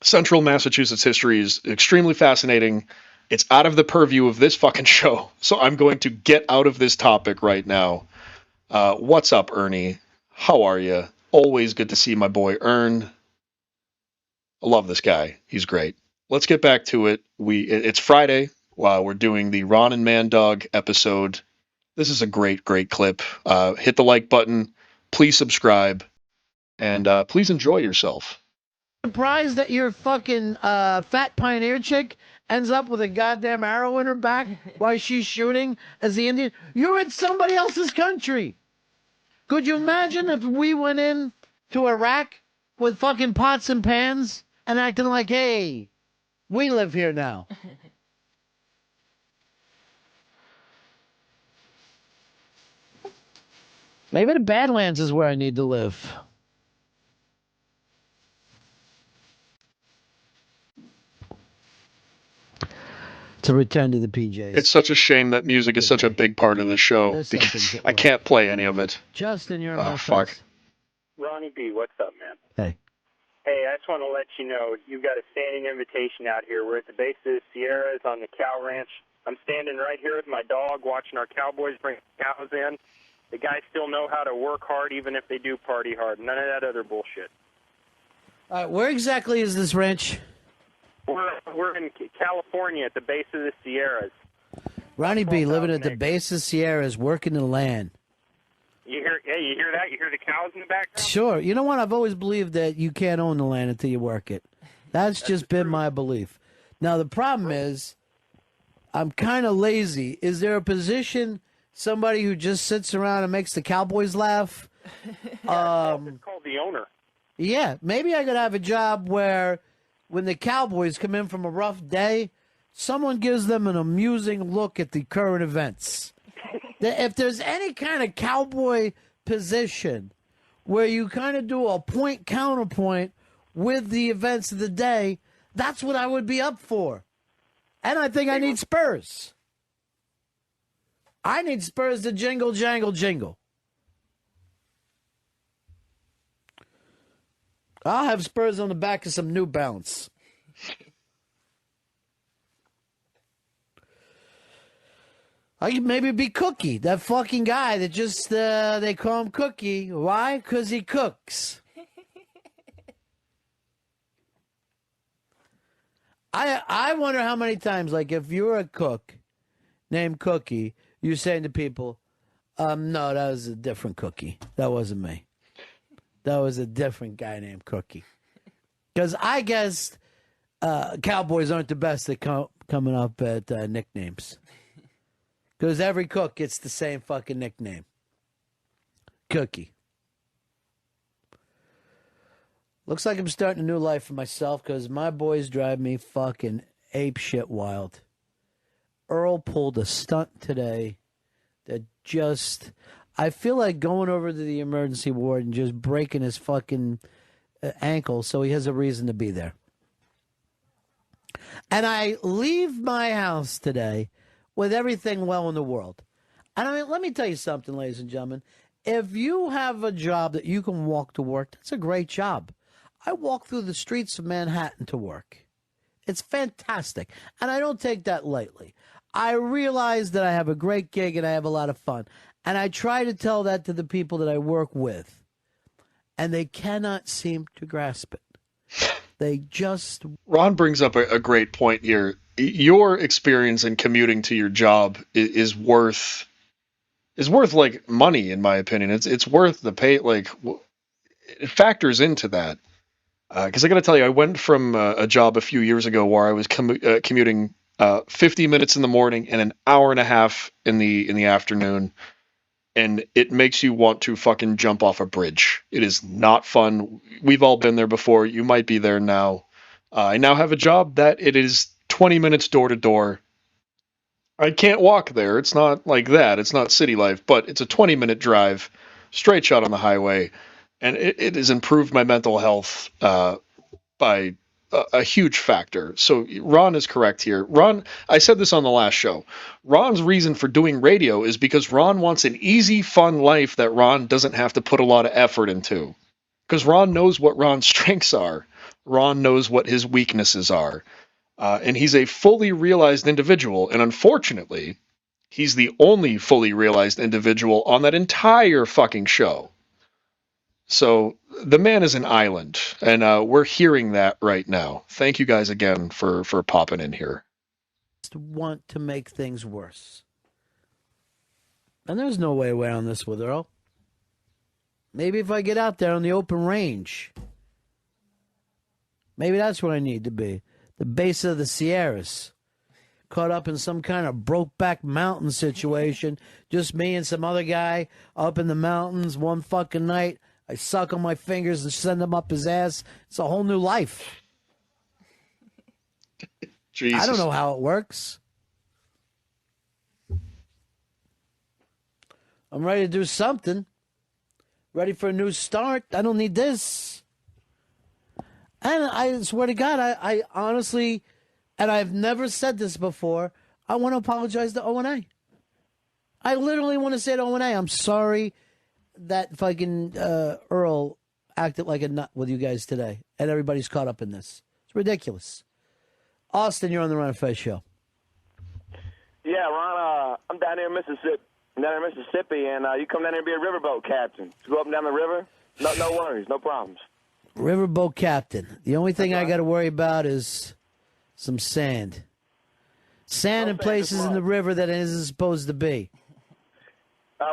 Central Massachusetts history is extremely fascinating. It's out of the purview of this fucking show, so I'm going to get out of this topic right now. What's up, Ernie? How are you? Always good to see my boy Ern. I love this guy. He's great. Let's get back to it. It's Friday while we're doing the Ron and Man Dog episode. This is a great, great clip. Hit the like button. Please subscribe. And please enjoy yourself. Surprised that your fucking fat pioneer chick ends up with a goddamn arrow in her back while she's shooting as the Indian. You're in somebody else's country. Could you imagine if we went in to Iraq with fucking pots and pans and acting like, hey, we live here now? Maybe the Badlands is where I need to live. To return to the PJs. It's such a shame that music is such a big part of the show There's because something to I can't play any of it. Justin, you're Oh, fuck. Ronnie B, what's up, man? Hey. Hey, I just want to let you know, you've got a standing invitation out here. We're at the base of the Sierras on the cow ranch. I'm standing right here with my dog watching our cowboys bring cows in. The guys still know how to work hard even if they do party hard. None of that other bullshit. All right, where exactly is this ranch? We're in California at the base of the Sierras. Ronnie B. living at the base of Sierras, working the land. You hear that? You hear the cows in the background? Sure. You know what? I've always believed that you can't own the land until you work it. That's just been my belief. Now, the problem is I'm kind of lazy. Is there a position, somebody who just sits around and makes the cowboys laugh? It's called the owner. Yeah, maybe I could have a job where when the Cowboys come in from a rough day, someone gives them an amusing look at the current events. If there's any kind of cowboy position where you kind of do a point counterpoint with the events of the day, that's what I would be up for. And I think I need spurs. I need spurs to jingle, jangle, jingle. I'll have spurs on the back of some New Balance. I could maybe be Cookie, that fucking guy that just, they call him Cookie. Why? Because he cooks. I wonder how many times, like, if you're a cook named Cookie, you're saying to people, no, that was a different Cookie. That wasn't me. That was a different guy named Cookie. Because I guess cowboys aren't the best at coming up at nicknames. Because every cook gets the same fucking nickname. Cookie. Looks like I'm starting a new life for myself because my boys drive me fucking apeshit wild. Earl pulled a stunt today that just... I feel like going over to the emergency ward and just breaking his fucking ankle so he has a reason to be there. And I leave my house today with everything well in the world. And I mean, let me tell you something, ladies and gentlemen. If you have a job that you can walk to work, that's a great job. I walk through the streets of Manhattan to work. It's fantastic. And I don't take that lightly. I realize that I have a great gig and I have a lot of fun. And I try to tell that to the people that I work with. And they cannot seem to grasp it. They just... Ron brings up a great point here. your experience in commuting to your job is worth like money, in my opinion. It's worth the pay. Like, it factors into that. Because I got to tell you, I went from a job a few years ago where I was commuting 50 minutes in the morning and an hour and a half in the afternoon, and it makes you want to fucking jump off a bridge. It is not fun. We've all been there before. You might be there now. I now have a job that it is 20 minutes door to door. I can't walk there. It's not like that. It's not city life, but it's a 20-minute drive, straight shot on the highway, and it has improved my mental health by a huge factor. So Ron is correct here. Ron, I said this on the last show. Ron's reason for doing radio is because Ron wants an easy, fun life that Ron doesn't have to put a lot of effort into. Because Ron knows what Ron's strengths are. Ron knows what his weaknesses are. And he's a fully realized individual. And unfortunately, he's the only fully realized individual on that entire fucking show. So the man is an island, and we're hearing that right now. Thank you guys again for popping in here. Want to make things worse. And there's no way around this with Earl. Maybe if I get out there on the open range, maybe that's what I need to be. The base of the Sierras. Caught up in some kind of broke-back mountain situation. Just me and some other guy up in the mountains one fucking night. I suck on my fingers and send him up his ass. It's a whole new life. Jesus. I don't know how it works. I'm ready to do something. Ready for a new start. I don't need this. And I swear to God, I honestly, and I've never said this before, I want to apologize to O&A. I literally want to say to O&A, I'm sorry that fucking Earl acted like a nut with you guys today, and everybody's caught up in this. It's ridiculous. Austin, you're on the Ron and Fez show. Yeah, Ron, I'm down here in Mississippi. And you come down here and be a riverboat captain. To go up and down the river, no worries, no problems. Riverboat captain. The only thing I got to worry about is some sand. Sand in places in the river that it isn't supposed to be.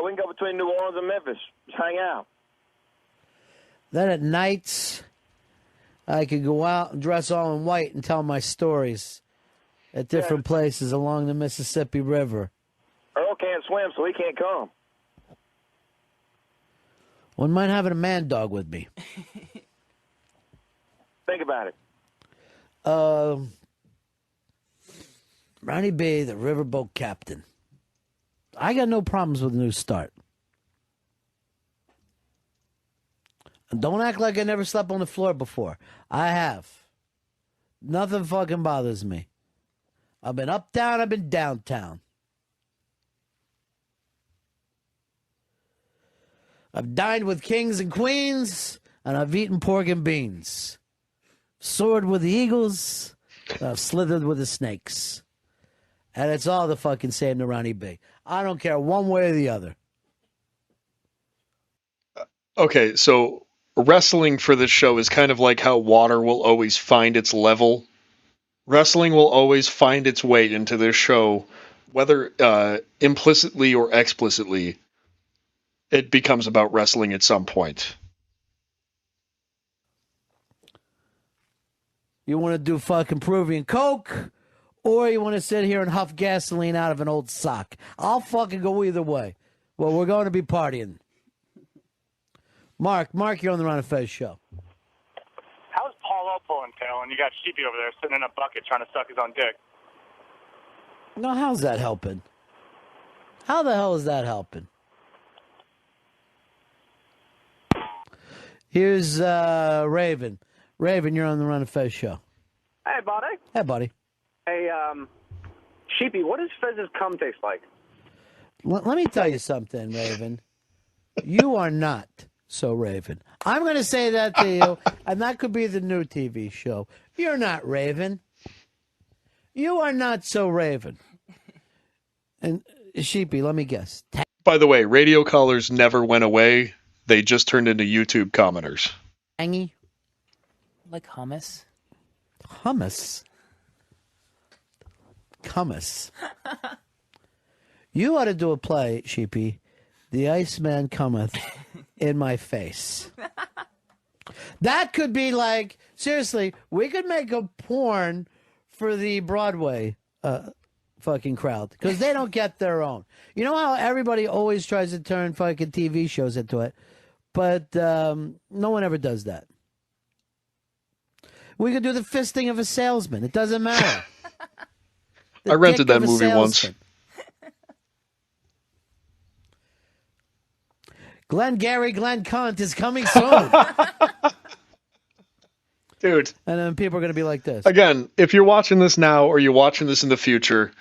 We can go between New Orleans and Memphis. Just hang out. Then at nights, I could go out and dress all in white and tell my stories at different places along the Mississippi River. Earl can't swim, so he can't come. Wouldn't mind having a man dog with me. Think about it. Ronnie B., the riverboat captain. I got no problems with a new start. And don't act like I never slept on the floor before. I have. Nothing fucking bothers me. I've been uptown, I've been downtown. I've dined with kings and queens, and I've eaten pork and beans. Soared with the eagles, and I've slithered with the snakes. And it's all the fucking same to Ronnie B. I don't care one way or the other. Okay, so wrestling for this show is kind of like how water will always find its level. Wrestling will always find its way into this show, whether implicitly or explicitly. It becomes about wrestling at some point. You want to do fucking Peruvian Coke, or you want to sit here and huff gasoline out of an old sock? I'll fucking go either way. Well, we're going to be partying. Mark, you're on the Ron and Fez show. How's Paul pulling tail and you got Sheepy over there sitting in a bucket trying to suck his own dick? No, how's that helping? How the hell is that helping? Here's Raven. Raven, you're on the Ron and Fez show. Hey, buddy. Hey, buddy. Hey, Sheepy, what does Fez's cum taste like? Let me tell you something, Raven. You are not so Raven. I'm going to say that to you, and that could be the new TV show. You're not Raven. You are not so Raven. And Sheepy, let me guess. By the way, radio callers never went away. They just turned into YouTube commenters. Tangy? Like hummus? Hummus? cometh. You ought to do a play, Sheepy. The Iceman cometh in my face. That could be like, seriously, we could make a porn for the Broadway fucking crowd because they don't get their own. You know how everybody always tries to turn fucking TV shows into it, but no one ever does that. We could do the fisting of a salesman. It doesn't matter. I rented that movie once. Glenn Cunt is coming soon. Dude. And then people are going to be like this. Again, if you're watching this now or you're watching this in the future,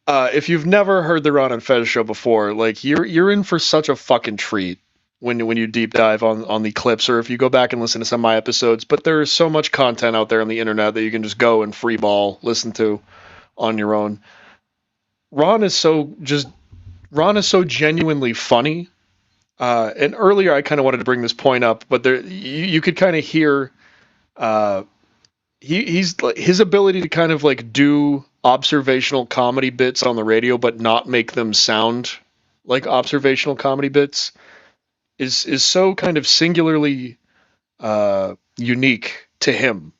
if you've never heard the Ron and Fez show before, like you're in for such a fucking treat when you deep dive on the clips, or if you go back and listen to some of my episodes. But there's so much content out there on the internet that you can just go and freeball listen to on your own. Ron is so genuinely funny. And earlier I kind of wanted to bring this point up, but there you could kind of hear his ability to kind of like do observational comedy bits on the radio, but not make them sound like observational comedy bits is so kind of singularly unique to him.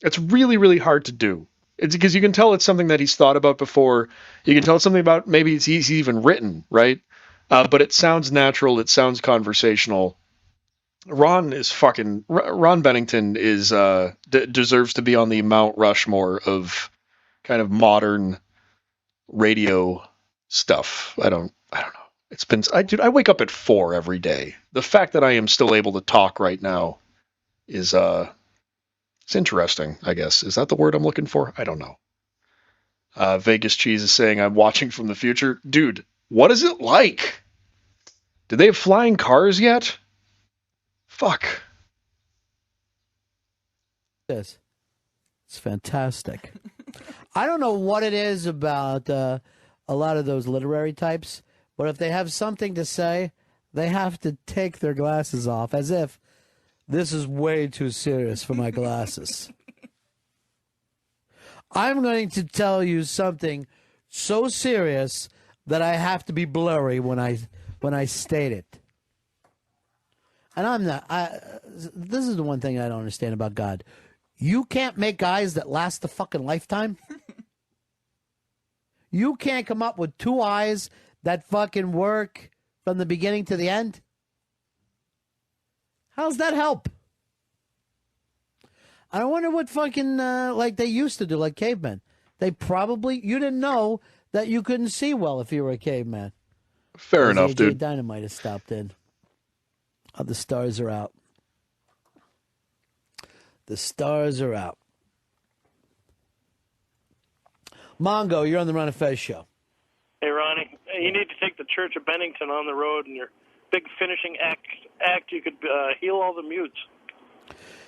It's really, really hard to do. It's because you can tell it's something that he's thought about before. You can tell it's something about maybe he's even written, right? But it sounds natural. It sounds conversational. Ron Bennington is deserves to be on the Mount Rushmore of kind of modern radio stuff. I don't know. It's been I wake up at 4 every day. The fact that I am still able to talk right now is it's interesting, I guess. Is that the word I'm looking for? I don't know. Vegas Cheese is saying I'm watching from the future. Dude, what is it like? Do they have flying cars yet? Fuck. Yes. It's fantastic. I don't know what it is about a lot of those literary types, but if they have something to say, they have to take their glasses off as if this is way too serious for my glasses. I'm going to tell you something so serious that I have to be blurry when I state it. And I'm not. This is the one thing I don't understand about God. You can't make eyes that last a fucking lifetime. You can't come up with 2 eyes that fucking work from the beginning to the end. How's that help? I wonder what fucking like they used to do, like cavemen. They probably you didn't know that you couldn't see well if you were a caveman. Fair enough, AJ dude. Dynamite has stopped in. Oh, the stars are out. The stars are out. Mongo, you're on the Ron and Fez show. Hey, Ronnie, you need to take the Church of Bennington on the road, and your big finishing act you could heal all the mutes.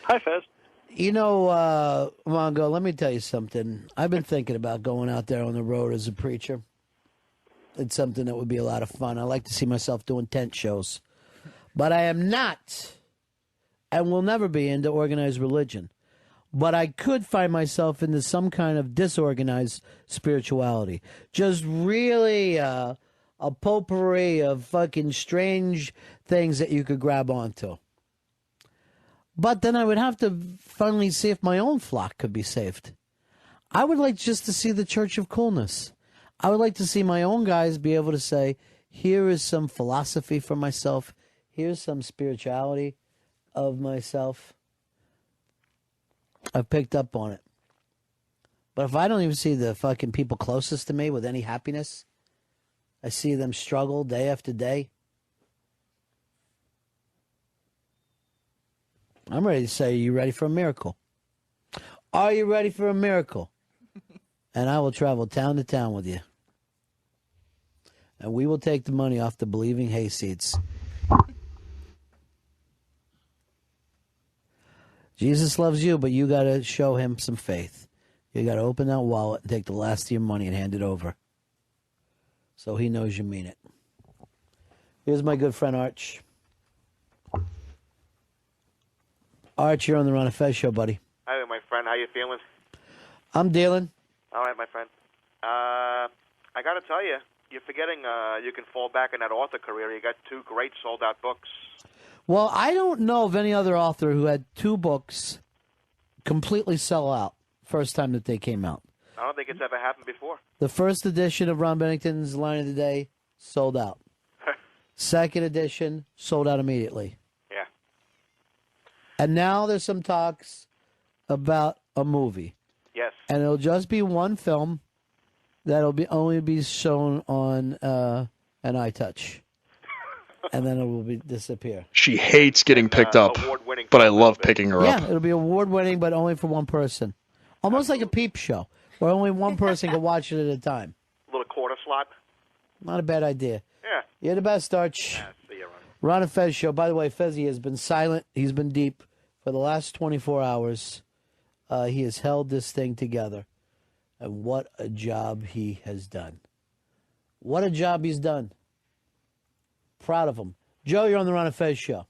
Hi, Fez. You know, Mongo, let me tell you something. I've been thinking about going out there on the road as a preacher. It's something that would be a lot of fun. I like to see myself doing tent shows. But I am not, and will never be, into organized religion. But I could find myself into some kind of disorganized spirituality. Just really a potpourri of fucking strange things that you could grab onto. But then I would have to finally see if my own flock could be saved. I would like just to see the Church of Coolness. I would like to see my own guys be able to say, here is some philosophy for myself. Here's some spirituality of myself. I've picked up on it. But if I don't even see the fucking people closest to me with any happiness, I see them struggle day after day. I'm ready to say, are you ready for a miracle? Are you ready for a miracle? And I will travel town to town with you. And we will take the money off the believing hayseeds. Jesus loves you, but you got to show him some faith. You got to open that wallet and take the last of your money and hand it over. So he knows you mean it. Here's my good friend Arch. Arch, you're on the Ron and Fez show, buddy. Hi there, my friend. How you feeling? I'm dealing. All right, my friend. I got to tell you, you're forgetting you can fall back on that author career. You got 2 great sold-out books. Well, I don't know of any other author who had 2 books completely sell out first time that they came out. I don't think it's ever happened before. The first edition of Ron Bennington's Line of the Day sold out. Second edition sold out immediately. Yeah. And now there's some talks about a movie. Yes. And it'll just be one film that'll be only be shown on an iTouch. And then it will disappear. She hates getting picked up, but I love picking her Yeah, up. it'll be award-winning, but only for one person. Almost like a peep show, where only one person can watch it at a time. Little quarter slot. Not a bad idea. Yeah. You're the best, Arch. Yeah, see you, Ron. Ron and Fez show. By the way, Fezzy has been silent. He's been deep for the last 24 hours. He has held this thing together. And what a job he has done. What a job he's done. Proud of him. Joe, you're on the Ron and Fez show.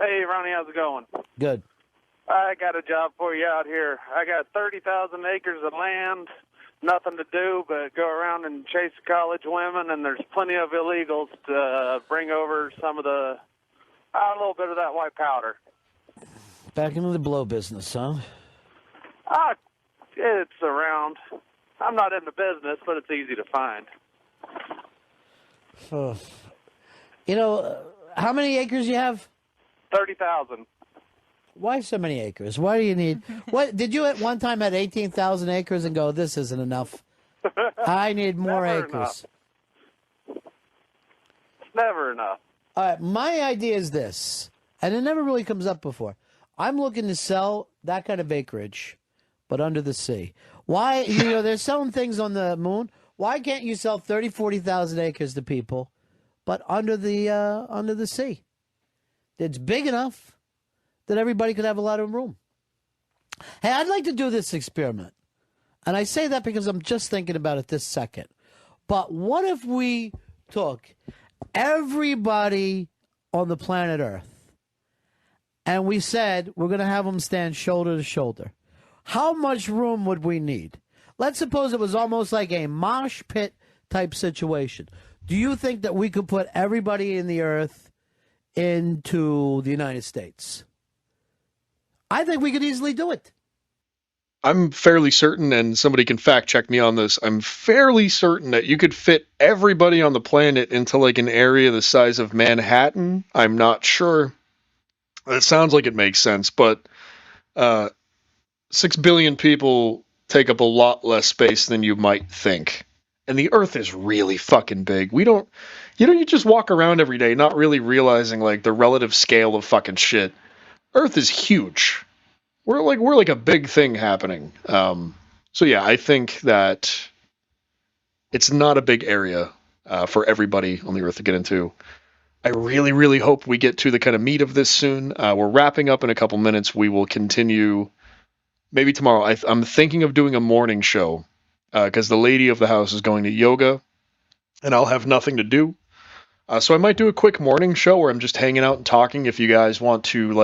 Hey, Ronnie, how's it going? Good. I got a job for you out here. I got 30,000 acres of land, nothing to do but go around and chase college women, and there's plenty of illegals to bring over some of a little bit of that white powder. Back into the blow business, huh? It's around. I'm not in the business, but it's easy to find. Oh. You know, how many acres you have? 30,000. Why so many acres? Why do you need... What did you at one time had 18,000 acres and go, this isn't enough? I need more Never acres. Enough. It's never enough. All right, my idea is this, and it never really comes up before. I'm looking to sell that kind of acreage, but under the sea. Why, they're selling things on the moon. Why can't you sell 30, 40,000 acres to people, but under the sea? It's big enough that everybody could have a lot of room. Hey, I'd like to do this experiment. And I say that because I'm just thinking about it this second. But what if we took everybody on the planet Earth and we said we're going to have them stand shoulder to shoulder? How much room would we need? Let's suppose it was almost like a mosh pit type situation. Do you think that we could put everybody in the Earth into the United States? I think we could easily do it. I'm fairly certain, and somebody can fact check me on this, I'm fairly certain that you could fit everybody on the planet into like an area the size of Manhattan. I'm not sure. It sounds like it makes sense, but 6 billion people take up a lot less space than you might think. And the Earth is really fucking big. You just walk around every day not really realizing like the relative scale of fucking shit. Earth is huge. We're like a big thing happening. So yeah, I think that it's not a big area for everybody on the Earth to get into. I really, really hope we get to the kind of meat of this soon. We're wrapping up in a couple minutes. We will continue maybe tomorrow. I'm thinking of doing a morning show because the lady of the house is going to yoga, and I'll have nothing to do. So I might do a quick morning show where I'm just hanging out and talking. If you guys want to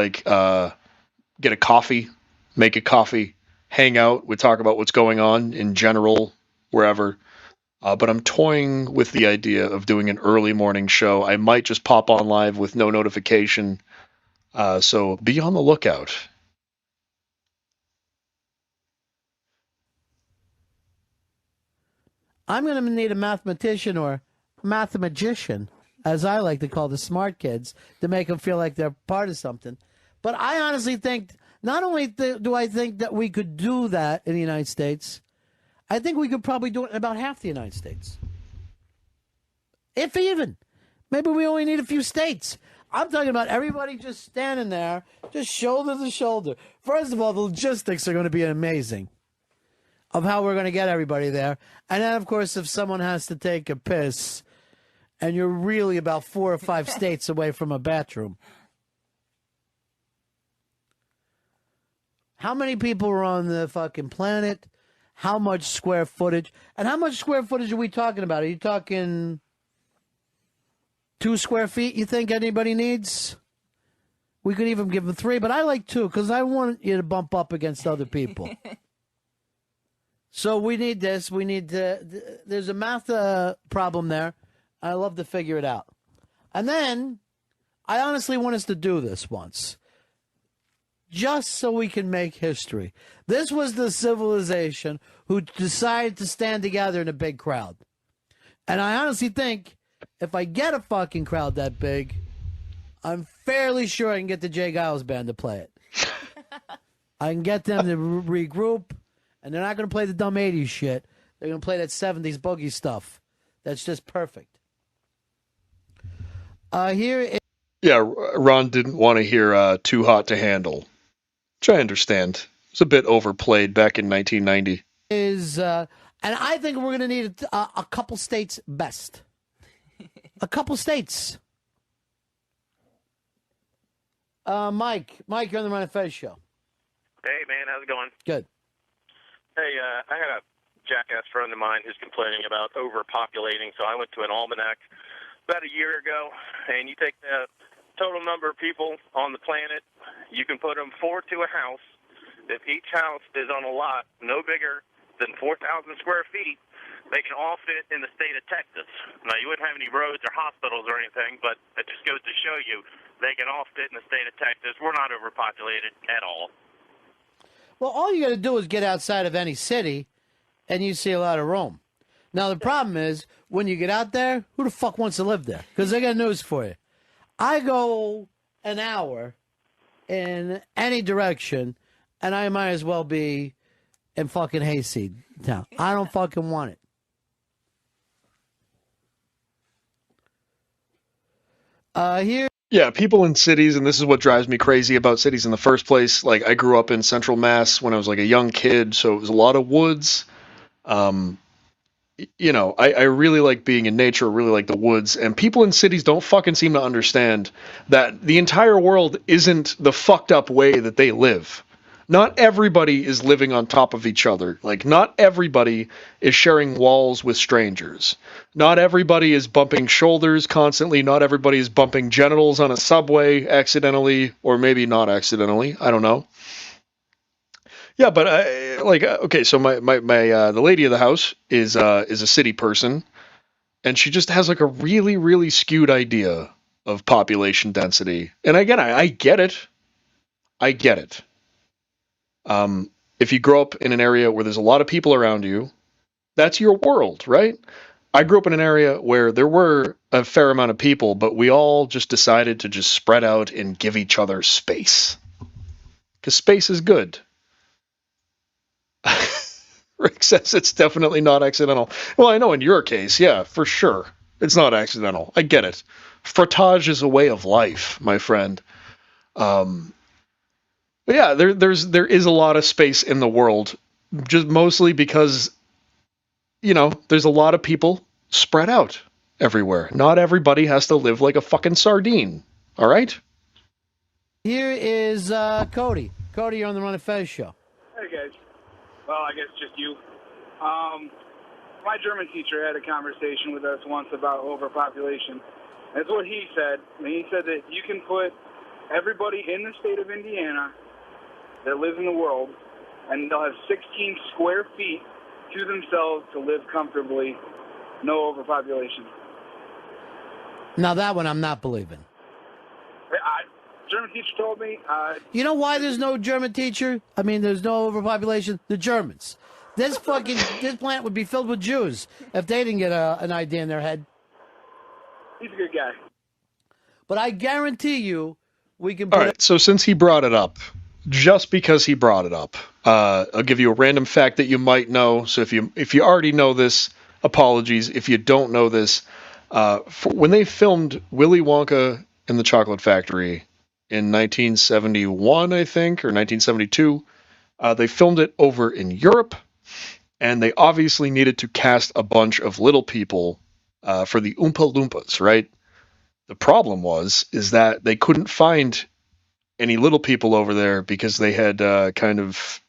get a coffee, make a coffee, hang out, we talk about what's going on in general, wherever. But I'm toying with the idea of doing an early morning show. I might just pop on live with no notification. So be on the lookout. I'm going to need a mathematician or mathemagician, as I like to call the smart kids, to make them feel like they're part of something. But I honestly think, not only do I think that we could do that in the United States, I think we could probably do it in about half the United States. If even. Maybe we only need a few states. I'm talking about everybody just standing there, just shoulder to shoulder. First of all, the logistics are going to be amazing of how we're going to get everybody there. And then, of course, if someone has to take a piss and you're really about 4 or 5 states away from a bathroom. How many people are on the fucking planet? How much square footage? And how much square footage are we talking about? Are you talking 2 square feet you think anybody needs? We could even give them 3, but I like 2 because I want you to bump up against other people. So we need this. We need to. There's a math problem there. I love to figure it out. And then I honestly want us to do this once, just so we can make history. This was the civilization who decided to stand together in a big crowd. And I honestly think if I get a fucking crowd that big, I'm fairly sure I can get the Jay Giles band to play it. I can get them to regroup, and they're not going to play the dumb 80s shit. They're going to play that 70s boogie stuff. That's just perfect. Yeah, Ron didn't want to hear Too Hot to Handle, which I understand. It's a bit overplayed back in 1990. And I think we're going to need a couple states best. A couple states. Mike, you're on the Ron and Fez show. Hey, man, how's it going? Good. Hey, I had a jackass friend of mine who's complaining about overpopulating, so I went to an almanac about a year ago, and you take the total number of people on the planet, you can put them 4 to a house. If each house is on a lot no bigger than 4,000 square feet, they can all fit in the state of Texas. Now, you wouldn't have any roads or hospitals or anything, but it just goes to show you they can all fit in the state of Texas. We're not overpopulated at all. Well, all you got to do is get outside of any city, and you see a lot of Rome. Now, the problem is, when you get out there, who the fuck wants to live there? Because I got news for you. I go an hour in any direction, and I might as well be in fucking Hayseed town. I don't fucking want it. Yeah, people in cities, and this is what drives me crazy about cities in the first place. Like, I grew up in Central Mass when I was like a young kid, so it was a lot of woods. You know, I really like being in nature, really like the woods, and people in cities don't fucking seem to understand that the entire world isn't the fucked up way that they live. Not everybody is living on top of each other. Like, not everybody is sharing walls with strangers. Not everybody is bumping shoulders constantly. Not everybody is bumping genitals on a subway accidentally, or maybe not accidentally. I don't know. Yeah, but okay, so my the lady of the house is a city person, and she just has like a really, really skewed idea of population density. And again, I get it. I get it. If you grow up in an area where there's a lot of people around you, that's your world, right? I grew up in an area where there were a fair amount of people, but we all just decided to just spread out and give each other space. Because space is good. Rick says it's definitely not accidental. Well, I know in your case, yeah, for sure. It's not accidental. I get it. Frottage is a way of life, my friend. But yeah, there is a lot of space in the world, just mostly because, you know, there's a lot of people spread out everywhere. Not everybody has to live like a fucking sardine. All right? Here is Cody. Cody, you're on the Ron and Fez show. Hey, guys. Well, I guess just you. My German teacher had a conversation with us once about overpopulation. That's what he said. And he said that you can put everybody in the state of Indiana that lives in the world, and they'll have 16 square feet to themselves to live comfortably, no overpopulation. Now, that one I'm not believing. German teacher told me. You know why there's no German teacher? I mean, there's no overpopulation? The Germans. This plant would be filled with Jews if they didn't get an idea in their head. He's a good guy. But I guarantee you, we can. All right. So since he brought it up, just because he brought it up, I'll give you a random fact that you might know. So if you already know this, apologies. If you don't know this, when they filmed Willy Wonka and the Chocolate Factory in 1971, I think, or 1972, they filmed it over in Europe, and they obviously needed to cast a bunch of little people for the Oompa Loompas, right? The problem is that they couldn't find any little people over there because they had kind of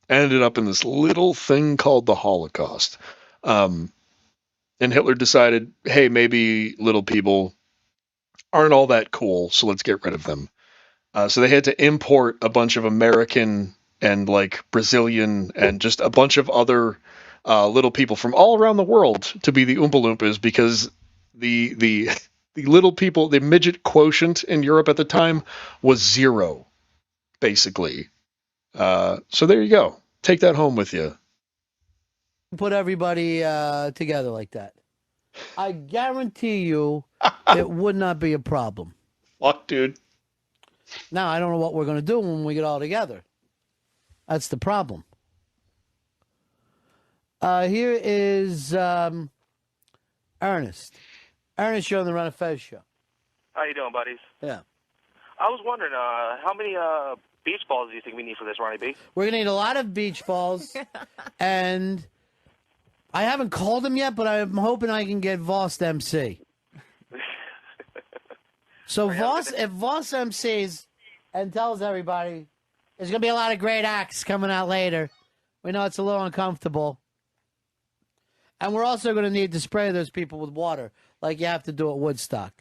ended up in this little thing called the Holocaust. And Hitler decided, hey, maybe little people aren't all that cool, so let's get rid of them. So they had to import a bunch of American and like Brazilian and just a bunch of other little people from all around the world to be the Oompa Loompas, because the little people, the midget quotient in Europe at the time was 0, basically. So there you go. Take that home with you. Put everybody together like that. I guarantee you it would not be a problem. Fuck, dude. Now, I don't know what we're going to do when we get all together. That's the problem. Here is Ernest. Ernest, you're on the Run of Fez show. How you doing, buddies? Yeah. I was wondering, how many beach balls do you think we need for this, Ronnie B? We're going to need a lot of beach balls, and I haven't called him yet, but I'm hoping I can get Voss to MC. So if Voss MCs and tells everybody there's going to be a lot of great acts coming out later, we know it's a little uncomfortable. And we're also going to need to spray those people with water like you have to do at Woodstock.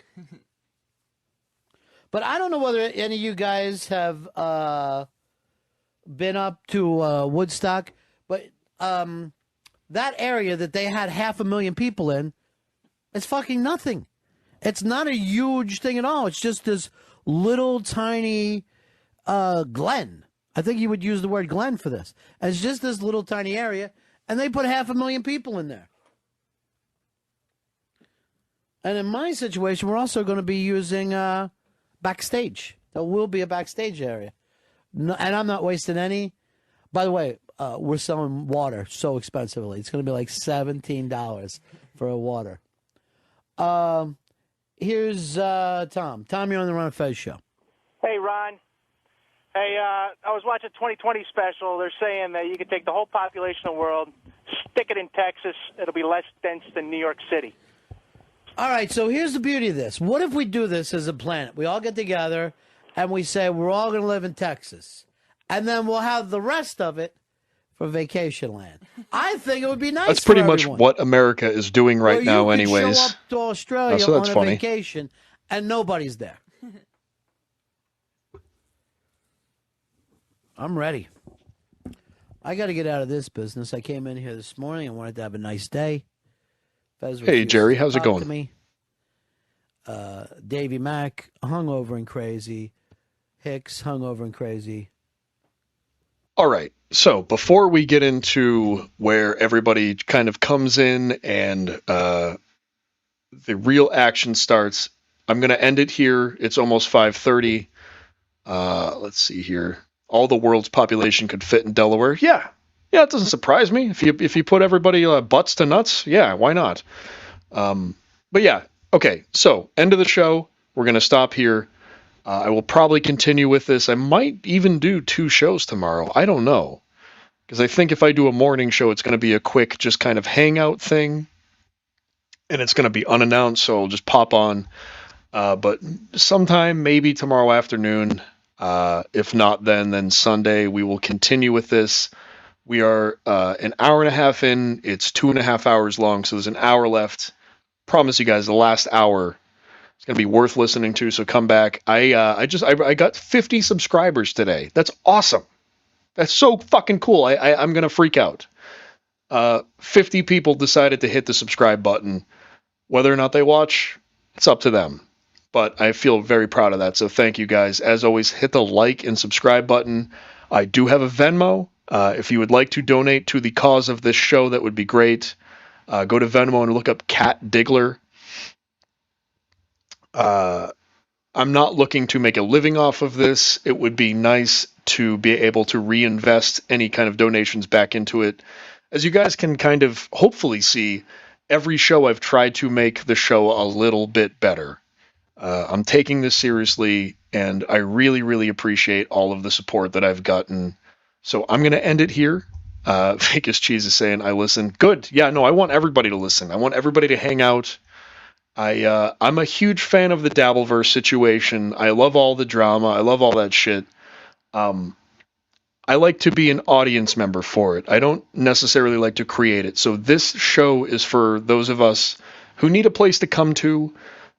But I don't know whether any of you guys have been up to Woodstock, but that area that they had 500,000 people in, it's fucking nothing. It's not a huge thing at all. It's just this little tiny glen. I think you would use the word glen for this. And it's just this little tiny area, and they put 500,000 people in there. And in my situation, we're also going to be using backstage. There will be a backstage area. No, and I'm not wasting any. By the way, we're selling water so expensively. It's going to be like $17 for a water. Here's Tom. Tom, you're on the Ron Fez show. Hey, Ron. Hey, I was watching 2020 special. They're saying that you could take the whole population of the world, stick it in Texas. It'll be less dense than New York City. All right, so here's the beauty of this. What if we do this as a planet? We all get together and we say we're all going to live in Texas. And then we'll have the rest of it for vacation land. I think it would be nice. That's pretty for much everyone. what America is doing right Or now you could anyways. show up to Australia So that's on a funny. vacation and nobody's there. I'm ready. I got to get out of this business. I came in here this morning. I wanted to have a nice day. Fez Hey, refused Jerry, to how's it talk going? to me. Davey Mack, hungover and crazy. Hicks, hungover and crazy. All right. So before we get into where everybody kind of comes in and the real action starts, I'm going to end it here. It's almost 5:30. Let's see here. All the world's population could fit in Delaware. Yeah, it doesn't surprise me. If you put everybody butts to nuts, yeah, why not? But yeah, okay. So end of the show. We're going to stop here. I will probably continue with this. I might even do 2 shows tomorrow. I don't know. Because I think if I do a morning show, it's going to be a quick just kind of hangout thing. And it's going to be unannounced, so I'll just pop on. But sometime, maybe tomorrow afternoon. If not then Sunday, we will continue with this. We are an hour and a half in. It's 2.5 hours long, so there's an hour left. Promise you guys, the last hour it's going to be worth listening to, so come back. I got 50 subscribers today. That's awesome. That's so fucking cool. I'm going to freak out. 50 people decided to hit the subscribe button. Whether or not they watch, it's up to them. But I feel very proud of that, so thank you guys. As always, hit the like and subscribe button. I do have a Venmo. If you would like to donate to the cause of this show, that would be great. Go to Venmo and look up Cat Diggler. I'm not looking to make a living off of this. It would be nice to be able to reinvest any kind of donations back into it. As you guys can kind of hopefully see, every show I've tried to make the show a little bit better. I'm taking this seriously, and I really, really appreciate all of the support that I've gotten. So I'm going to end it here. Vegas Cheese is saying, I listen. Good. Yeah, no, I want everybody to listen. I want everybody to hang out. I'm a huge fan of the Dabbleverse situation. I love all the drama. I love all that shit. I like to be an audience member for it. I don't necessarily like to create it. So this show is for those of us who need a place to come to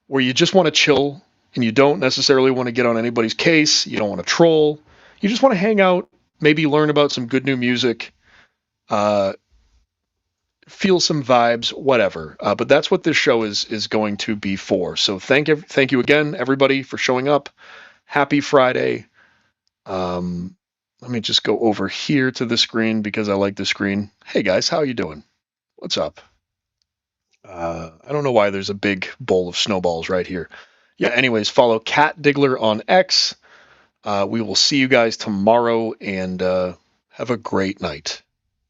where you just want to chill and you don't necessarily want to get on anybody's case. You don't want to troll. You just want to hang out, maybe learn about some good new music, feel some vibes, whatever. But that's what this show is going to be for. So thank you again, everybody, for showing up. Happy Friday. Let me just go over here to the screen because I like the screen. Hey guys, how you doing? What's up? I don't know why there's a big bowl of snowballs right here. Yeah, anyways, follow Cat Diggler on X. We will see you guys tomorrow, and have a great night.